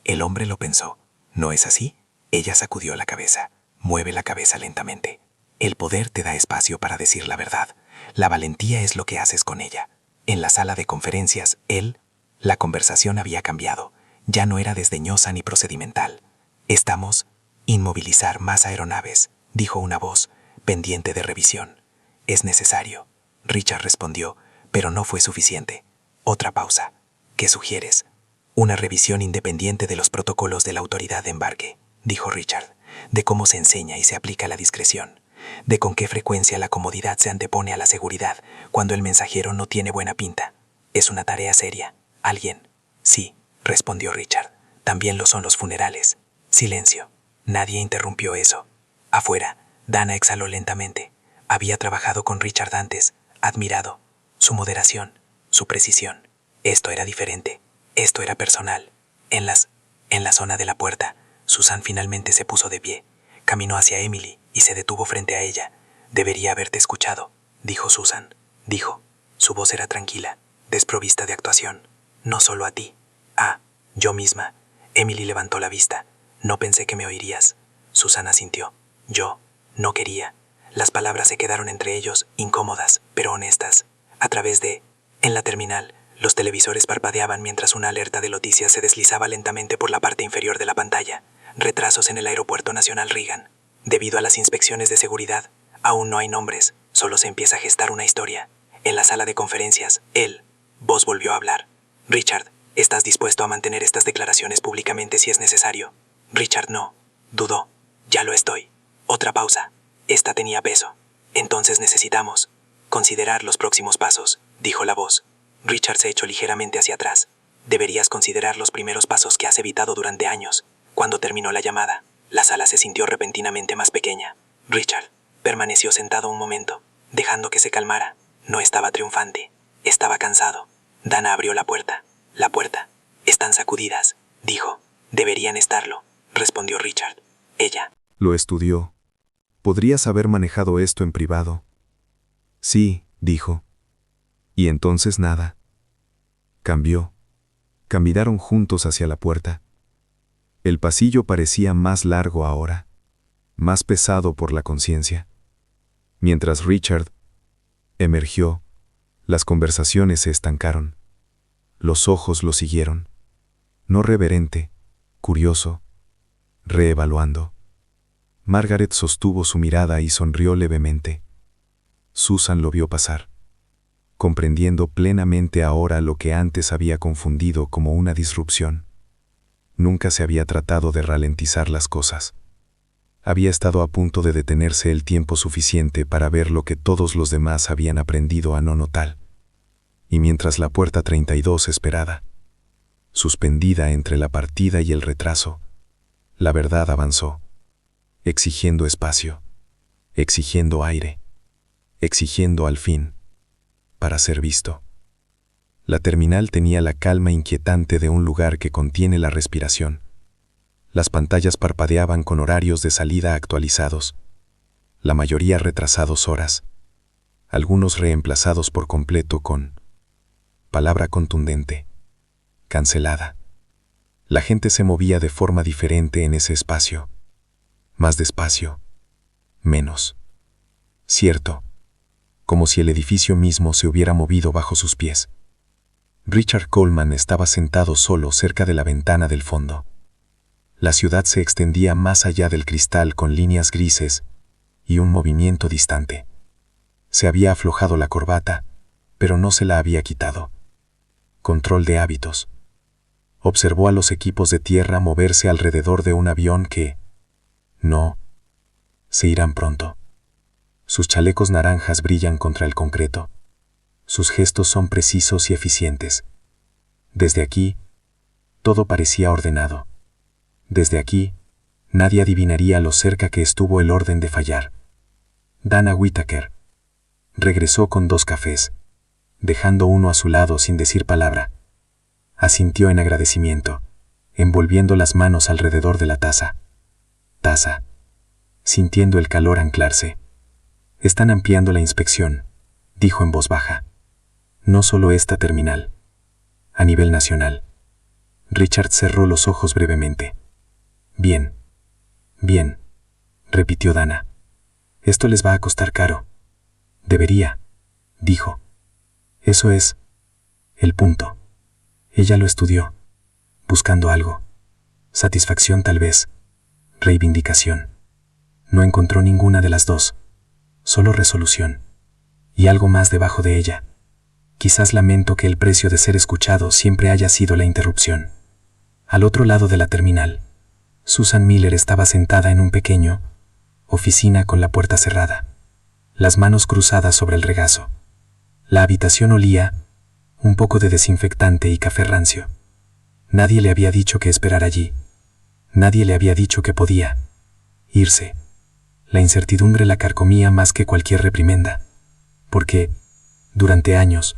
El hombre lo pensó. «¿No es así?» Ella sacudió la cabeza. «Mueve la cabeza lentamente. El poder te da espacio para decir la verdad. La valentía es lo que haces con ella». En la sala de conferencias, la conversación había cambiado. ya no era desdeñosa ni procedimental. Estamos inmovilizar más aeronaves, dijo una voz, pendiente de revisión. Es necesario, Richard respondió, pero no fue suficiente. Otra pausa. ¿Qué sugieres? Una revisión independiente de los protocolos de la autoridad de embarque, dijo Richard, de cómo se enseña y se aplica la discreción, de con qué frecuencia la comodidad se antepone a la seguridad cuando el mensajero no tiene buena pinta. Es una tarea seria. ¿Alguien? Sí, respondió Richard. También lo son los funerales. Silencio. Nadie interrumpió eso. Afuera, Dana exhaló lentamente. Había trabajado con Richard antes, admirado. Su moderación, su precisión. Esto era diferente. Esto era personal. En la zona de la puerta, Susan finalmente se puso de pie. Caminó hacia Emily y se detuvo frente a ella. Debería haberte escuchado, dijo Susan. Dijo. Su voz era tranquila, desprovista de actuación. No solo a ti. Yo misma. Emily levantó la vista. No pensé que me oirías. Susan asintió. Yo no quería. Las palabras se quedaron entre ellos, incómodas, pero honestas. En la terminal, los televisores parpadeaban mientras una alerta de noticias se deslizaba lentamente por la parte inferior de la pantalla. Retrasos en el Aeropuerto Nacional Reagan. Debido a las inspecciones de seguridad, aún no hay nombres, solo se empieza a gestar una historia. En la sala de conferencias, Voz volvió a hablar. Richard, ¿estás dispuesto a mantener estas declaraciones públicamente si es necesario? Richard no. Dudó. Ya lo estoy. Otra pausa. Esta tenía peso. Entonces necesitamos considerar los próximos pasos, dijo la voz. Richard se echó ligeramente hacia atrás. Deberías considerar los primeros pasos que has evitado durante años. Cuando terminó la llamada, la sala se sintió repentinamente más pequeña. Richard permaneció sentado un momento, dejando que se calmara. No estaba triunfante. Estaba cansado. Dana abrió la puerta. La puerta. Están sacudidas, dijo. Deberían estarlo, respondió Richard. Ella. Lo estudió. ¿Podrías haber manejado esto en privado? Sí, dijo. Y entonces nada. Cambió. Caminaron juntos hacia la puerta. El pasillo parecía más largo ahora, más pesado por la conciencia. Mientras Richard emergió, las conversaciones se estancaron. Los ojos lo siguieron. No reverente, curioso, reevaluando. Margaret sostuvo su mirada y sonrió levemente. Susan lo vio pasar, comprendiendo plenamente ahora lo que antes había confundido como una disrupción. Nunca se había tratado de ralentizar las cosas. Había estado a punto de detenerse el tiempo suficiente para ver lo que todos los demás habían aprendido a no notar. Y mientras la puerta 32 esperaba, suspendida entre la partida y el retraso, la verdad avanzó, exigiendo espacio, exigiendo aire, exigiendo al fin, para ser visto. La terminal tenía la calma inquietante de un lugar que contiene la respiración. Las pantallas parpadeaban con horarios de salida actualizados, la mayoría retrasados horas, algunos reemplazados por completo con palabra contundente, cancelada. La gente se movía de forma diferente en ese espacio, más despacio, menos. Cierto, como si el edificio mismo se hubiera movido bajo sus pies. Richard Coleman estaba sentado solo cerca de la ventana del fondo. La ciudad se extendía más allá del cristal con líneas grises y un movimiento distante. Se había aflojado la corbata, pero no se la había quitado. Control de hábitos. Observó a los equipos de tierra moverse alrededor de un avión que... no, se irán pronto. Sus chalecos naranjas brillan contra el concreto. Sus gestos son precisos y eficientes. Desde aquí, todo parecía ordenado. Desde aquí, nadie adivinaría lo cerca que estuvo el orden de fallar. Dana Whittaker regresó con 2 cafés, dejando uno a su lado sin decir palabra. Asintió en agradecimiento, envolviendo las manos alrededor de la taza. Sintiendo el calor anclarse. Están ampliando la inspección, dijo en voz baja. No solo esta terminal. A nivel nacional. Richard cerró los ojos brevemente. Bien, repitió Dana. Esto les va a costar caro. Debería, dijo. Eso es el punto. Ella lo estudió. buscando algo. Satisfacción tal vez. Reivindicación. No encontró ninguna de las dos. Solo resolución. Y algo más debajo de ella. Quizás lamento que el precio de ser escuchado siempre haya sido la interrupción. Al otro lado de la terminal, Susan Miller estaba sentada en un pequeño oficina con la puerta cerrada, las manos cruzadas sobre el regazo. La habitación olía un poco de desinfectante y café rancio. Nadie le había dicho que esperara allí. Nadie le había dicho que podía irse. La incertidumbre la carcomía más que cualquier reprimenda, porque, durante años,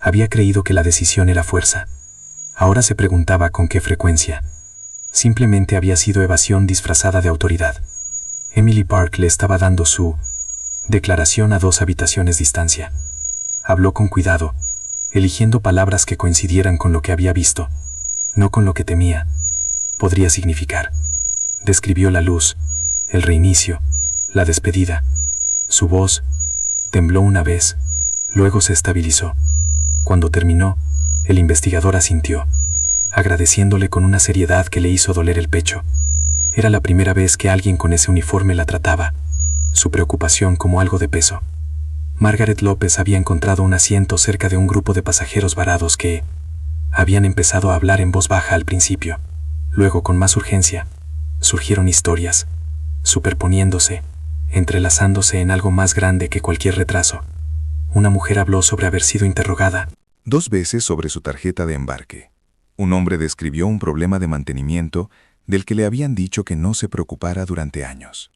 había creído que la decisión era fuerza. Ahora se preguntaba con qué frecuencia. Simplemente había sido evasión disfrazada de autoridad. Emily Park le estaba dando su declaración a 2 habitaciones distancia. Habló con cuidado, eligiendo palabras que coincidieran con lo que había visto, no con lo que temía podría significar. Describió la luz, el reinicio, la despedida. Su voz tembló una vez, luego se estabilizó. Cuando terminó, el investigador asintió, agradeciéndole con una seriedad que le hizo doler el pecho. Era la primera vez que alguien con ese uniforme la trataba, su preocupación como algo de peso. Margaret López había encontrado un asiento cerca de un grupo de pasajeros varados que habían empezado a hablar en voz baja al principio. Luego, con más urgencia, surgieron historias, superponiéndose, entrelazándose en algo más grande que cualquier retraso. Una mujer habló sobre haber sido interrogada 2 veces sobre su tarjeta de embarque. Un hombre describió un problema de mantenimiento del que le habían dicho que no se preocupara durante años.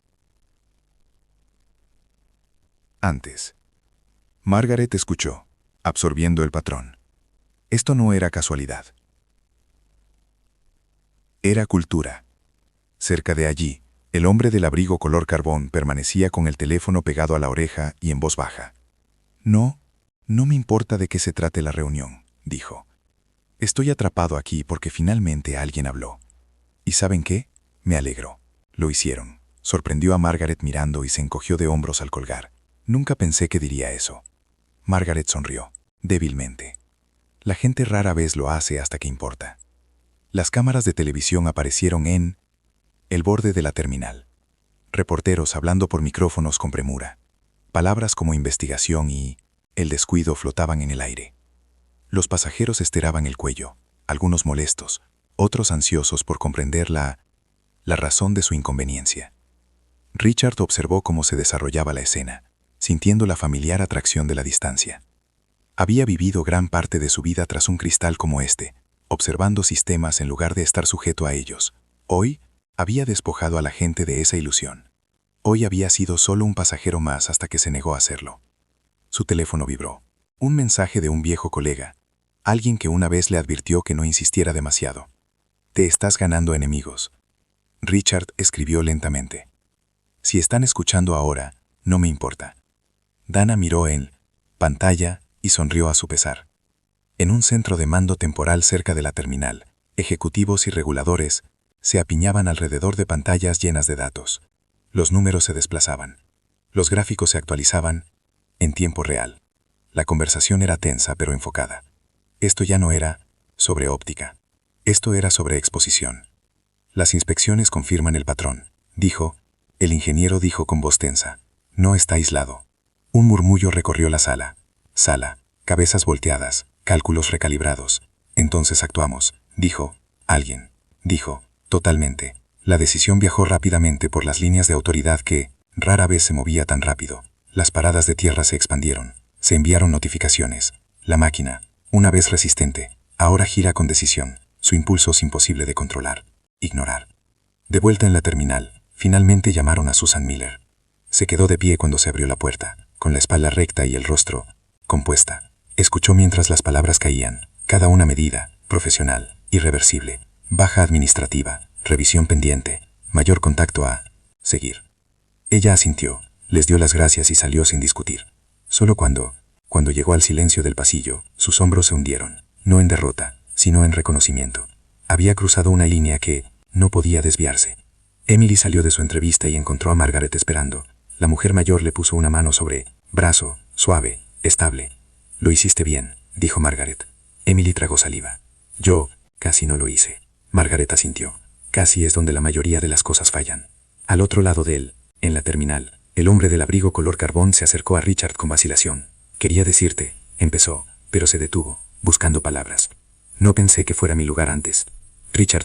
Antes, Margaret escuchó, absorbiendo el patrón. Esto no era casualidad. Era cultura. Cerca de allí, el hombre del abrigo color carbón permanecía con el teléfono pegado a la oreja y en voz baja. No me importa de qué se trate la reunión, dijo. Estoy atrapado aquí porque finalmente alguien habló. ¿Y saben qué? Me alegro. Lo hicieron. Sorprendió a Margaret mirando y se encogió de hombros al colgar. Nunca pensé que diría eso. Margaret sonrió, débilmente. La gente rara vez lo hace hasta que importa. Las cámaras de televisión aparecieron en el borde de la terminal. Reporteros hablando por micrófonos con premura. Palabras como investigación y el descuido flotaban en el aire. Los pasajeros estiraban el cuello, algunos molestos, otros ansiosos por comprender la razón de su inconveniencia. Richard observó cómo se desarrollaba la escena, sintiendo la familiar atracción de la distancia. Había vivido gran parte de su vida tras un cristal como este, observando sistemas en lugar de estar sujeto a ellos. Hoy había despojado a la gente de esa ilusión. Hoy había sido solo un pasajero más hasta que se negó a hacerlo. Su teléfono vibró. Un mensaje de un viejo colega, alguien que una vez le advirtió que no insistiera demasiado. Te estás ganando enemigos. Richard escribió lentamente. Si están escuchando ahora, no me importa. Dana miró en pantalla y sonrió a su pesar. En un centro de mando temporal cerca de la terminal, ejecutivos y reguladores se apiñaban alrededor de pantallas llenas de datos. Los números se desplazaban. Los gráficos se actualizaban en tiempo real. La conversación era tensa pero enfocada. Esto ya no era sobre óptica. Esto era sobre exposición. Las inspecciones confirman el patrón, dijo. El ingeniero dijo con voz tensa. No está aislado. Un murmullo recorrió la sala. Cabezas volteadas, cálculos recalibrados. Entonces actuamos, dijo. Alguien. Dijo. Totalmente. La decisión viajó rápidamente por las líneas de autoridad que rara vez se movía tan rápido. Las paradas de tierra se expandieron. Se enviaron notificaciones. La máquina, una vez resistente, ahora gira con decisión. Su impulso es imposible de controlar. Ignorar. De vuelta en la terminal, finalmente llamaron a Susan Miller. Se quedó de pie cuando se abrió la puerta, con la espalda recta y el rostro compuesta. Escuchó mientras las palabras caían, cada una medida, profesional, irreversible, baja administrativa, revisión pendiente, mayor contacto a seguir. Ella asintió, les dio las gracias y salió sin discutir. Solo cuando llegó al silencio del pasillo, sus hombros se hundieron, no en derrota, sino en reconocimiento. Había cruzado una línea que no podía desviarse. Emily salió de su entrevista y encontró a Margaret esperando. La mujer mayor le puso una mano sobre brazo, suave, estable. Lo hiciste bien, dijo Margaret. Emily tragó saliva. Yo casi no lo hice. Margaret asintió. Casi es donde la mayoría de las cosas fallan. Al otro lado de él, en la terminal, el hombre del abrigo color carbón se acercó a Richard con vacilación. Quería decirte, empezó, pero se detuvo, buscando palabras. No pensé que fuera mi lugar antes. Richard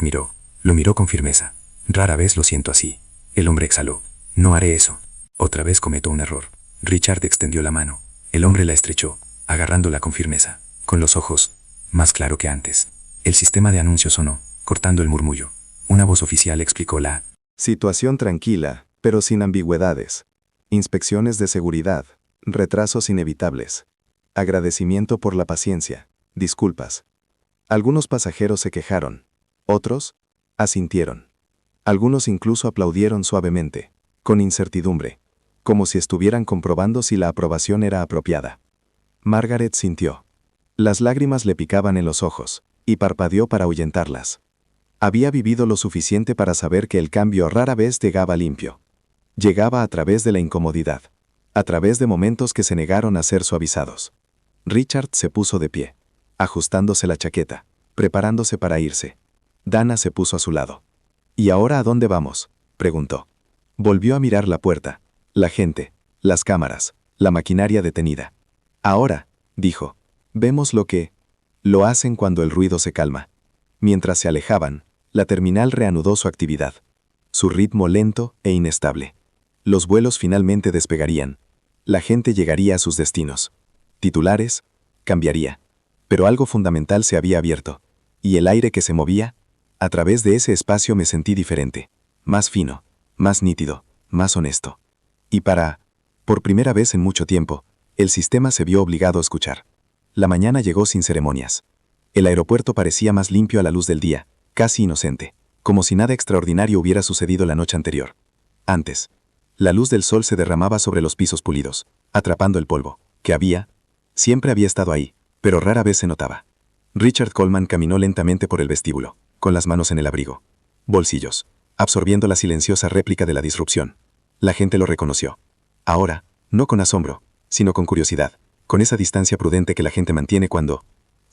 lo miró con firmeza. Rara vez lo siento así. El hombre exhaló. No haré eso. Otra vez cometo un error. Richard extendió la mano. El hombre la estrechó, agarrándola con firmeza, con los ojos, más claro que antes. El sistema de anuncios sonó, cortando el murmullo. Una voz oficial explicó la Situación tranquila, pero sin ambigüedades. Inspecciones de seguridad. Retrasos inevitables. Agradecimiento por la paciencia. Disculpas. Algunos pasajeros se quejaron. Otros asintieron. Algunos incluso aplaudieron suavemente, con incertidumbre, como si estuvieran comprobando si la aprobación era apropiada. Margaret sintió. Las lágrimas le picaban en los ojos, y parpadeó para ahuyentarlas. Había vivido lo suficiente para saber que el cambio rara vez llegaba limpio. Llegaba a través de la incomodidad, a través de momentos que se negaron a ser suavizados. Richard se puso de pie, ajustándose la chaqueta, preparándose para irse. Dana se puso a su lado. ¿Y ahora a dónde vamos?, preguntó. Volvió a mirar la puerta, la gente, las cámaras, la maquinaria detenida. Ahora, dijo, vemos lo hacen cuando el ruido se calma. Mientras se alejaban, la terminal reanudó su actividad. Su ritmo lento e inestable. Los vuelos finalmente despegarían. La gente llegaría a sus destinos. Titulares, cambiaría. Pero algo fundamental se había abierto. Y el aire que se movía, a través de ese espacio me sentí diferente. Más fino, más nítido, más honesto. Y por primera vez en mucho tiempo, el sistema se vio obligado a escuchar. La mañana llegó sin ceremonias. El aeropuerto parecía más limpio a la luz del día, casi inocente, como si nada extraordinario hubiera sucedido la noche anterior. Antes, la luz del sol se derramaba sobre los pisos pulidos, atrapando el polvo, que siempre había estado ahí, pero rara vez se notaba. Richard Coleman caminó lentamente por el vestíbulo, con las manos en el abrigo. Bolsillos, absorbiendo la silenciosa réplica de la disrupción. La gente lo reconoció. Ahora, no con asombro, sino con curiosidad, con esa distancia prudente que la gente mantiene cuando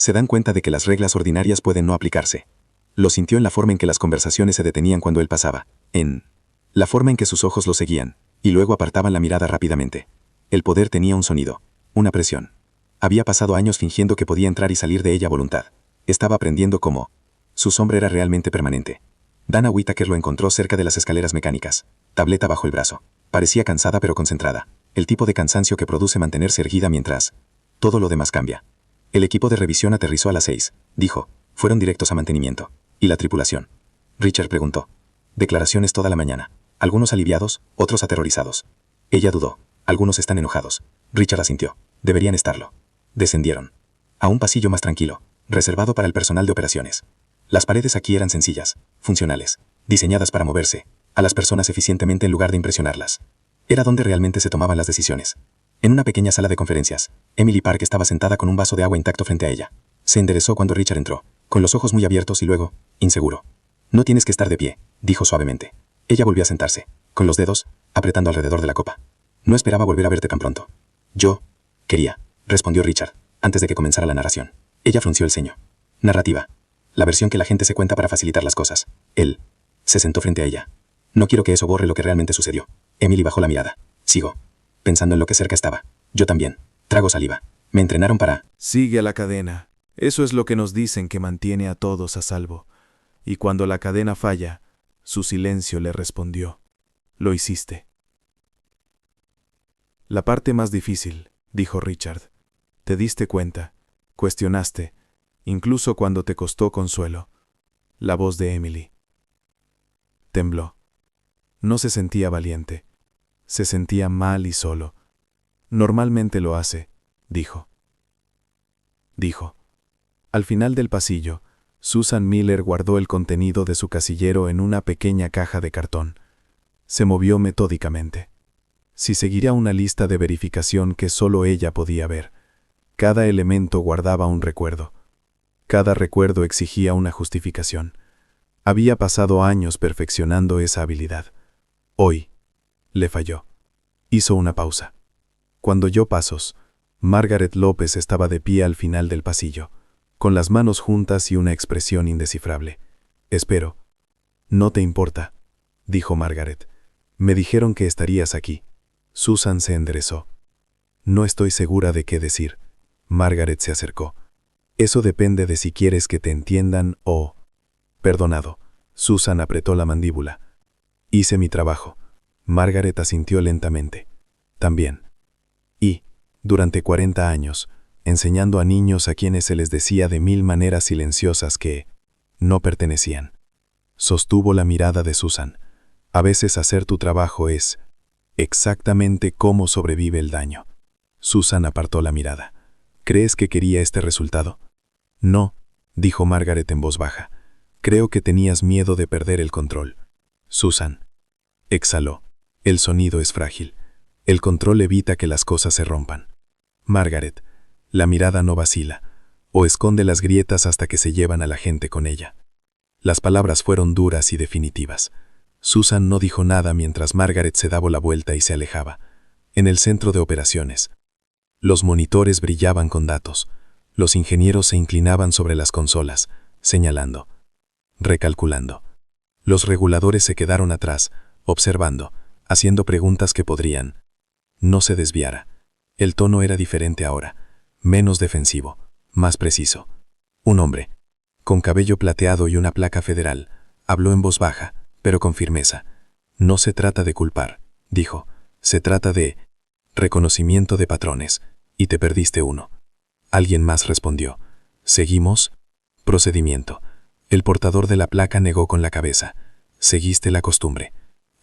se dan cuenta de que las reglas ordinarias pueden no aplicarse. Lo sintió en la forma en que las conversaciones se detenían cuando él pasaba, en la forma en que sus ojos lo seguían, y luego apartaban la mirada rápidamente. El poder tenía un sonido, una presión. Había pasado años fingiendo que podía entrar y salir de ella a voluntad. Estaba aprendiendo cómo su sombra era realmente permanente. Dana Whittaker lo encontró cerca de las escaleras mecánicas, tableta bajo el brazo. Parecía cansada pero concentrada, el tipo de cansancio que produce mantenerse erguida mientras todo lo demás cambia. El equipo de revisión aterrizó a las 6, dijo. Fueron directos a mantenimiento. ¿Y la tripulación?, Richard preguntó. Declaraciones toda la mañana. Algunos aliviados, otros aterrorizados. Ella dudó. Algunos están enojados. Richard asintió. Deberían estarlo. Descendieron. A un pasillo más tranquilo, reservado para el personal de operaciones. Las paredes aquí eran sencillas, funcionales, diseñadas para moverse a las personas eficientemente en lugar de impresionarlas. Era donde realmente se tomaban las decisiones. En una pequeña sala de conferencias, Emily Park estaba sentada con un vaso de agua intacto frente a ella. Se enderezó cuando Richard entró, con los ojos muy abiertos y luego, inseguro. No tienes que estar de pie, dijo suavemente. Ella volvió a sentarse, con los dedos apretando alrededor de la copa. No esperaba volver a verte tan pronto. Yo quería, respondió Richard, antes de que comenzara la narración. Ella frunció el ceño. Narrativa. La versión que la gente se cuenta para facilitar las cosas. Él se sentó frente a ella. No quiero que eso borre lo que realmente sucedió. Emily bajó la mirada. Sigo pensando en lo que cerca estaba. Yo también. Trago saliva. Me entrenaron para... Sigue a la cadena. Eso es lo que nos dicen que mantiene a todos a salvo. Y cuando la cadena falla, su silencio le respondió. Lo hiciste. La parte más difícil, dijo Richard. Te diste cuenta, cuestionaste, incluso cuando te costó consuelo. La voz de Emily. Tembló. No se sentía valiente. Se sentía mal y solo. Normalmente lo hace, dijo. Al final del pasillo, Susan Miller guardó el contenido de su casillero en una pequeña caja de cartón. Se movió metódicamente. Si seguiría una lista de verificación que solo ella podía ver. Cada elemento guardaba un recuerdo. Cada recuerdo exigía una justificación. Había pasado años perfeccionando esa habilidad. Hoy, le falló. Hizo una pausa. Cuando oyó pasos, Margaret López estaba de pie al final del pasillo, con las manos juntas y una expresión indescifrable. Espero. No te importa, dijo Margaret. Me dijeron que estarías aquí. Susan se enderezó. No estoy segura de qué decir. Margaret se acercó. Eso depende de si quieres que te entiendan o... Perdonado. Susan apretó la mandíbula. Hice mi trabajo. Margaret asintió lentamente. También. Y, durante 40 años, enseñando a niños a quienes se les decía de 1000 maneras silenciosas que no pertenecían. Sostuvo la mirada de Susan. A veces hacer tu trabajo es exactamente cómo sobrevive el daño. Susan apartó la mirada. ¿Crees que quería este resultado? No, dijo Margaret en voz baja. Creo que tenías miedo de perder el control. Susan. Exhaló. El sonido es frágil. El control evita que las cosas se rompan. Margaret. La mirada no vacila, o esconde las grietas hasta que se llevan a la gente con ella. Las palabras fueron duras y definitivas. Susan no dijo nada mientras Margaret se daba la vuelta y se alejaba. En el centro de operaciones. Los monitores brillaban con datos. Los ingenieros se inclinaban sobre las consolas, señalando. Recalculando. Los reguladores se quedaron atrás, observando, haciendo preguntas que podrían. No se desviara. El tono era diferente ahora, menos defensivo, más preciso. Un hombre, con cabello plateado y una placa federal, habló en voz baja, pero con firmeza. No se trata de culpar, dijo. Se trata de reconocimiento de patrones, y te perdiste uno. Alguien más respondió. ¿Seguimos? Procedimiento. El portador de la placa negó con la cabeza. Seguiste la costumbre.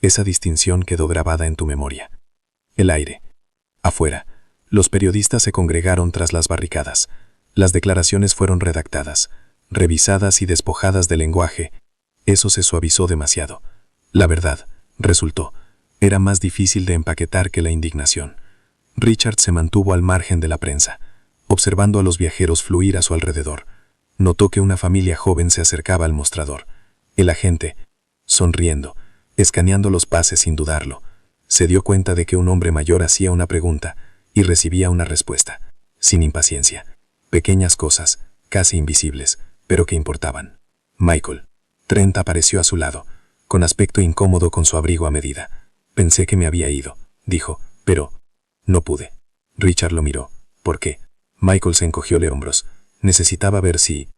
Esa distinción quedó grabada en tu memoria. El aire. Afuera. Los periodistas se congregaron tras las barricadas. Las declaraciones fueron redactadas, revisadas y despojadas de lenguaje. Eso se suavizó demasiado. La verdad, resultó, era más difícil de empaquetar que la indignación. Richard se mantuvo al margen de la prensa, observando a los viajeros fluir a su alrededor. Notó que una familia joven se acercaba al mostrador. El agente, sonriendo, escaneando los pases sin dudarlo, se dio cuenta de que un hombre mayor hacía una pregunta y recibía una respuesta, sin impaciencia. Pequeñas cosas, casi invisibles, pero que importaban. Michael. Trent apareció a su lado, con aspecto incómodo con su abrigo a medida. Pensé que me había ido, dijo, pero no pude. Richard lo miró. ¿Por qué? Michael se encogió de hombros. Necesitaba ver si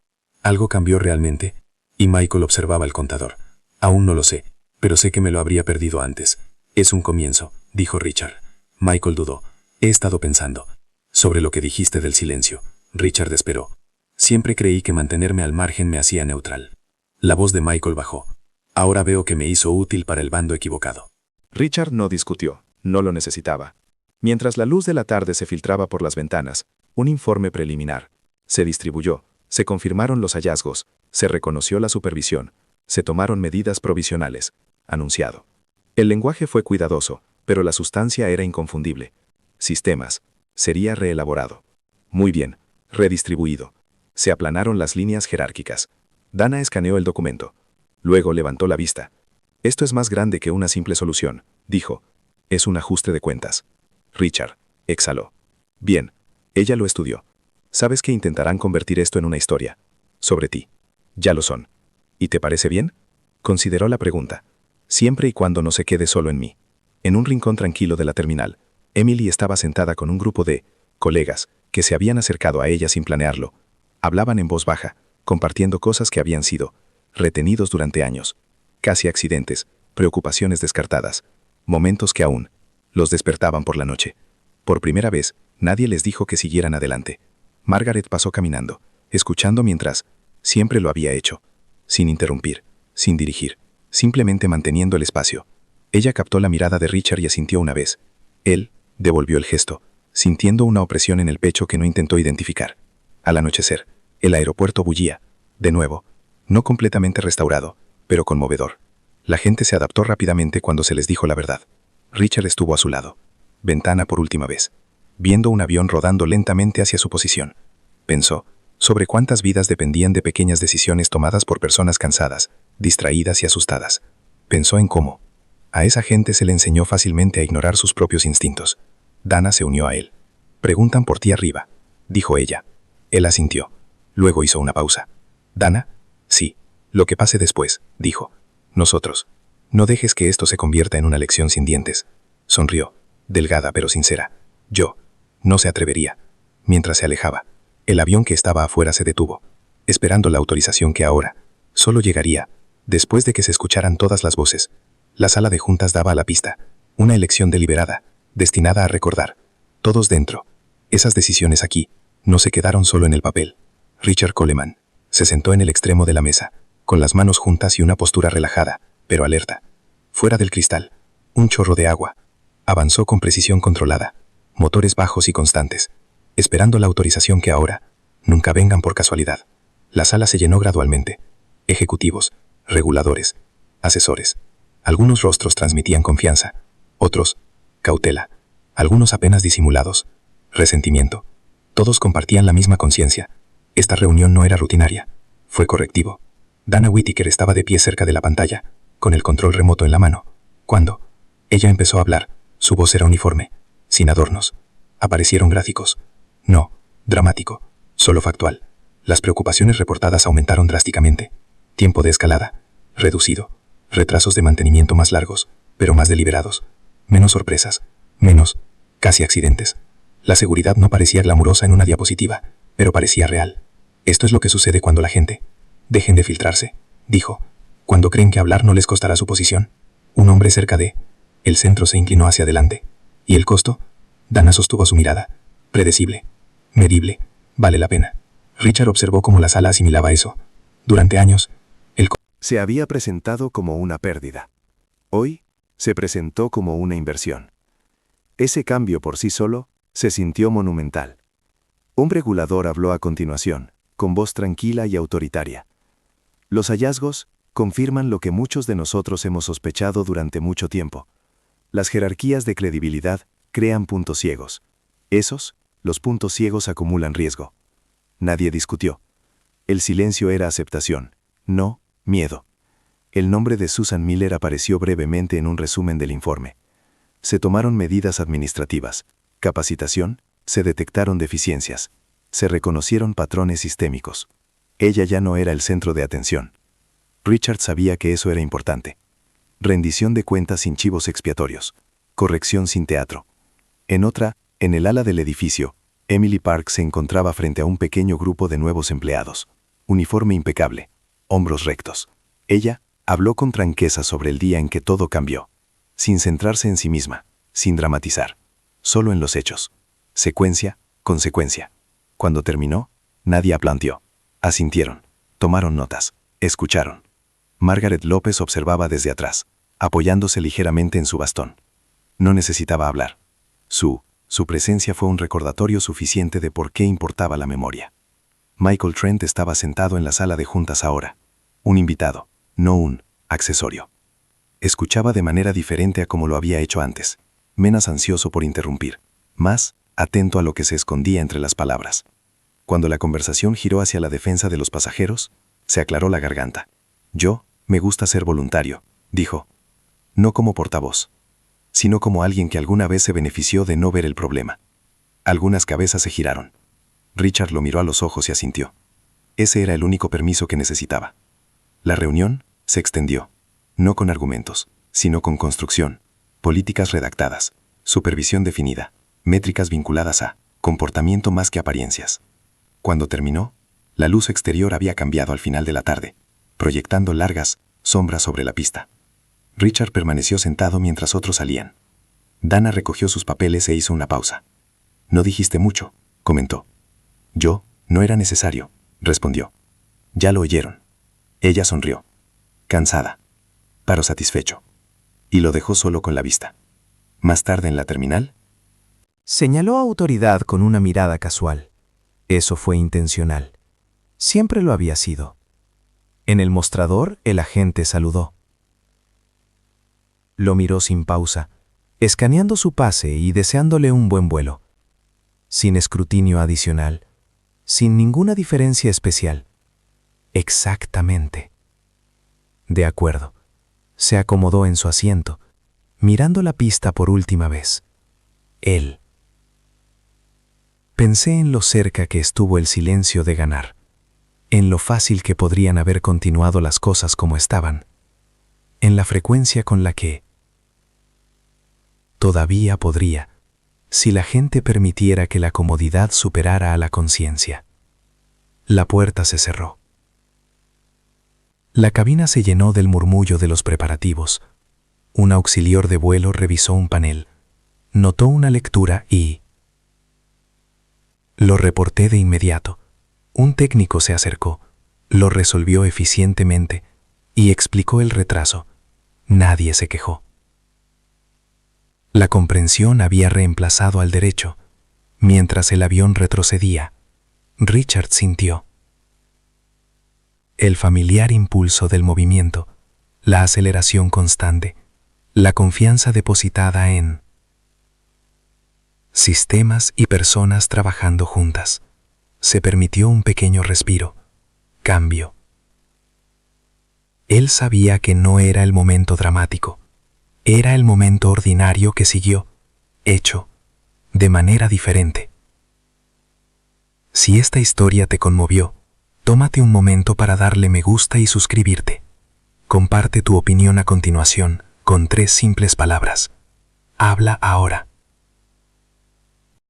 algo cambió realmente, y Michael observaba el contador. Aún no lo sé, pero sé que me lo habría perdido antes. Es un comienzo, dijo Richard. Michael dudó. He estado pensando sobre lo que dijiste del silencio. Richard esperó. Siempre creí que mantenerme al margen me hacía neutral. La voz de Michael bajó. Ahora veo que me hizo útil para el bando equivocado. Richard no discutió, no lo necesitaba. Mientras la luz de la tarde se filtraba por las ventanas, un informe preliminar se distribuyó, se confirmaron los hallazgos, se reconoció la supervisión, se tomaron medidas provisionales, anunciado. El lenguaje fue cuidadoso, pero la sustancia era inconfundible. Sistemas, sería reelaborado. Muy bien, redistribuido. Se aplanaron las líneas jerárquicas. Dana escaneó el documento. Luego levantó la vista. Esto es más grande que una simple solución, dijo. Es un ajuste de cuentas. Richard exhaló. Bien, ella lo estudió. Sabes que intentarán convertir esto en una historia. Sobre ti. Ya lo son. ¿Y te parece bien? Consideró la pregunta. Siempre y cuando no se quede solo en mí. En un rincón tranquilo de la terminal, Emily estaba sentada con un grupo de colegas que se habían acercado a ella sin planearlo. Hablaban en voz baja, compartiendo cosas que habían sido retenidos durante años. Casi accidentes, preocupaciones descartadas, momentos que aún los despertaban por la noche. Por primera vez, nadie les dijo que siguieran adelante. Margaret pasó caminando, escuchando mientras siempre lo había hecho, sin interrumpir, sin dirigir, simplemente manteniendo el espacio. Ella captó la mirada de Richard y asintió una vez. Él devolvió el gesto, sintiendo una opresión en el pecho que no intentó identificar. Al anochecer, el aeropuerto bullía, de nuevo, no completamente restaurado, pero conmovedor. La gente se adaptó rápidamente cuando se les dijo la verdad. Richard estuvo a su lado, ventana por última vez, viendo un avión rodando lentamente hacia su posición. Pensó sobre cuántas vidas dependían de pequeñas decisiones tomadas por personas cansadas, distraídas y asustadas. Pensó en cómo a esa gente se le enseñó fácilmente a ignorar sus propios instintos. Dana se unió a él. Preguntan por ti arriba, dijo ella. Él asintió. Luego hizo una pausa. ¿Dana? Sí. Lo que pase después, dijo. Nosotros. No dejes que esto se convierta en una lección sin dientes. Sonrió, delgada pero sincera. Yo. No se atrevería. Mientras se alejaba, el avión que estaba afuera se detuvo, esperando la autorización que ahora solo llegaría después de que se escucharan todas las voces. La sala de juntas daba a la pista, una elección deliberada, destinada a recordar. Todos dentro. Esas decisiones aquí no se quedaron solo en el papel. Richard Coleman se sentó en el extremo de la mesa, con las manos juntas y una postura relajada, pero alerta. Fuera del cristal, un chorro de agua. Avanzó con precisión controlada, motores bajos y constantes, esperando la autorización que ahora nunca vengan por casualidad. La sala se llenó gradualmente. Ejecutivos, reguladores, asesores. Algunos rostros transmitían confianza, otros, cautela, algunos apenas disimulados, resentimiento. Todos compartían la misma conciencia. Esta reunión no era rutinaria, fue correctivo. Dana Whittaker estaba de pie cerca de la pantalla, con el control remoto en la mano. Cuando ella empezó a hablar, su voz era uniforme, sin adornos. Aparecieron gráficos. No, dramático, solo factual. Las preocupaciones reportadas aumentaron drásticamente. Tiempo de escalada, reducido. Retrasos de mantenimiento más largos, pero más deliberados. Menos sorpresas, menos, casi accidentes. La seguridad no parecía glamurosa en una diapositiva, pero parecía real. Esto es lo que sucede cuando la gente... Dejen de filtrarse, dijo. Cuando creen que hablar no les costará su posición. Un hombre cerca de... El centro se inclinó hacia adelante. ¿Y el costo? Dana sostuvo su mirada. Predecible. Medible. Vale la pena. Richard observó cómo la sala asimilaba eso. Durante años, Se había presentado como una pérdida. Hoy, se presentó como una inversión. Ese cambio por sí solo se sintió monumental. Un regulador habló a continuación, con voz tranquila y autoritaria. Los hallazgos confirman lo que muchos de nosotros hemos sospechado durante mucho tiempo. Las jerarquías de credibilidad crean puntos ciegos. Los puntos ciegos acumulan riesgo. Nadie discutió. El silencio era aceptación, no miedo. El nombre de Susan Miller apareció brevemente en un resumen del informe. Se tomaron medidas administrativas, capacitación, se detectaron deficiencias, se reconocieron patrones sistémicos. Ella ya no era el centro de atención. Richard sabía que eso era importante. Rendición de cuentas sin chivos expiatorios. Corrección sin teatro. En el ala del edificio, Emily Park se encontraba frente a un pequeño grupo de nuevos empleados. Uniforme impecable. Hombros rectos. Ella habló con franqueza sobre el día en que todo cambió. Sin centrarse en sí misma, sin dramatizar. Solo en los hechos. Secuencia, consecuencia. Cuando terminó, nadie aplaudió. Asintieron. Tomaron notas. Escucharon. Margaret López observaba desde atrás, apoyándose ligeramente en su bastón. No necesitaba hablar. Su presencia fue un recordatorio suficiente de por qué importaba la memoria. Michael Trent estaba sentado en la sala de juntas ahora. Un invitado, no un accesorio. Escuchaba de manera diferente a como lo había hecho antes, menos ansioso por interrumpir, más atento a lo que se escondía entre las palabras. Cuando la conversación giró hacia la defensa de los pasajeros, se aclaró la garganta. Yo, me gusta ser voluntario, dijo. No como portavoz, sino como alguien que alguna vez se benefició de no ver el problema. Algunas cabezas se giraron. Richard lo miró a los ojos y asintió. Ese era el único permiso que necesitaba. La reunión se extendió, no con argumentos, sino con construcción, políticas redactadas, supervisión definida, métricas vinculadas a comportamiento más que apariencias. Cuando terminó, la luz exterior había cambiado al final de la tarde, proyectando largas sombras sobre la pista. Richard permaneció sentado mientras otros salían. Dana recogió sus papeles e hizo una pausa. No dijiste mucho, comentó. No era necesario, respondió. Ya lo oyeron. Ella sonrió. Cansada, pero satisfecho. Y lo dejó solo con la vista. Más tarde en la terminal, señaló a autoridad con una mirada casual. Eso fue intencional. Siempre lo había sido. En el mostrador, el agente saludó. Lo miró sin pausa, escaneando su pase y deseándole un buen vuelo. Sin escrutinio adicional, sin ninguna diferencia especial. Exactamente. De acuerdo. Se acomodó en su asiento, mirando la pista por última vez. Él. Pensé en lo cerca que estuvo el silencio de ganar. en lo fácil que podrían haber continuado las cosas como estaban, en la frecuencia con la que todavía podría, si la gente permitiera que la comodidad superara a la conciencia. La puerta se cerró. La cabina se llenó del murmullo de los preparativos. Un auxiliar de vuelo revisó un panel, notó una lectura y... Lo reporté de inmediato. Un técnico se acercó, lo resolvió eficientemente y explicó el retraso. Nadie se quejó. La comprensión había reemplazado al derecho. Mientras el avión retrocedía, Richard sintió el familiar impulso del movimiento, la aceleración constante, la confianza depositada en sistemas y personas trabajando juntas. Se permitió un pequeño respiro, cambio. Él sabía que no era el momento dramático, era el momento ordinario que siguió, hecho, de manera diferente. Si esta historia te conmovió, tómate un momento para darle me gusta y suscribirte. Comparte tu opinión a continuación con 3 simples palabras. Habla ahora.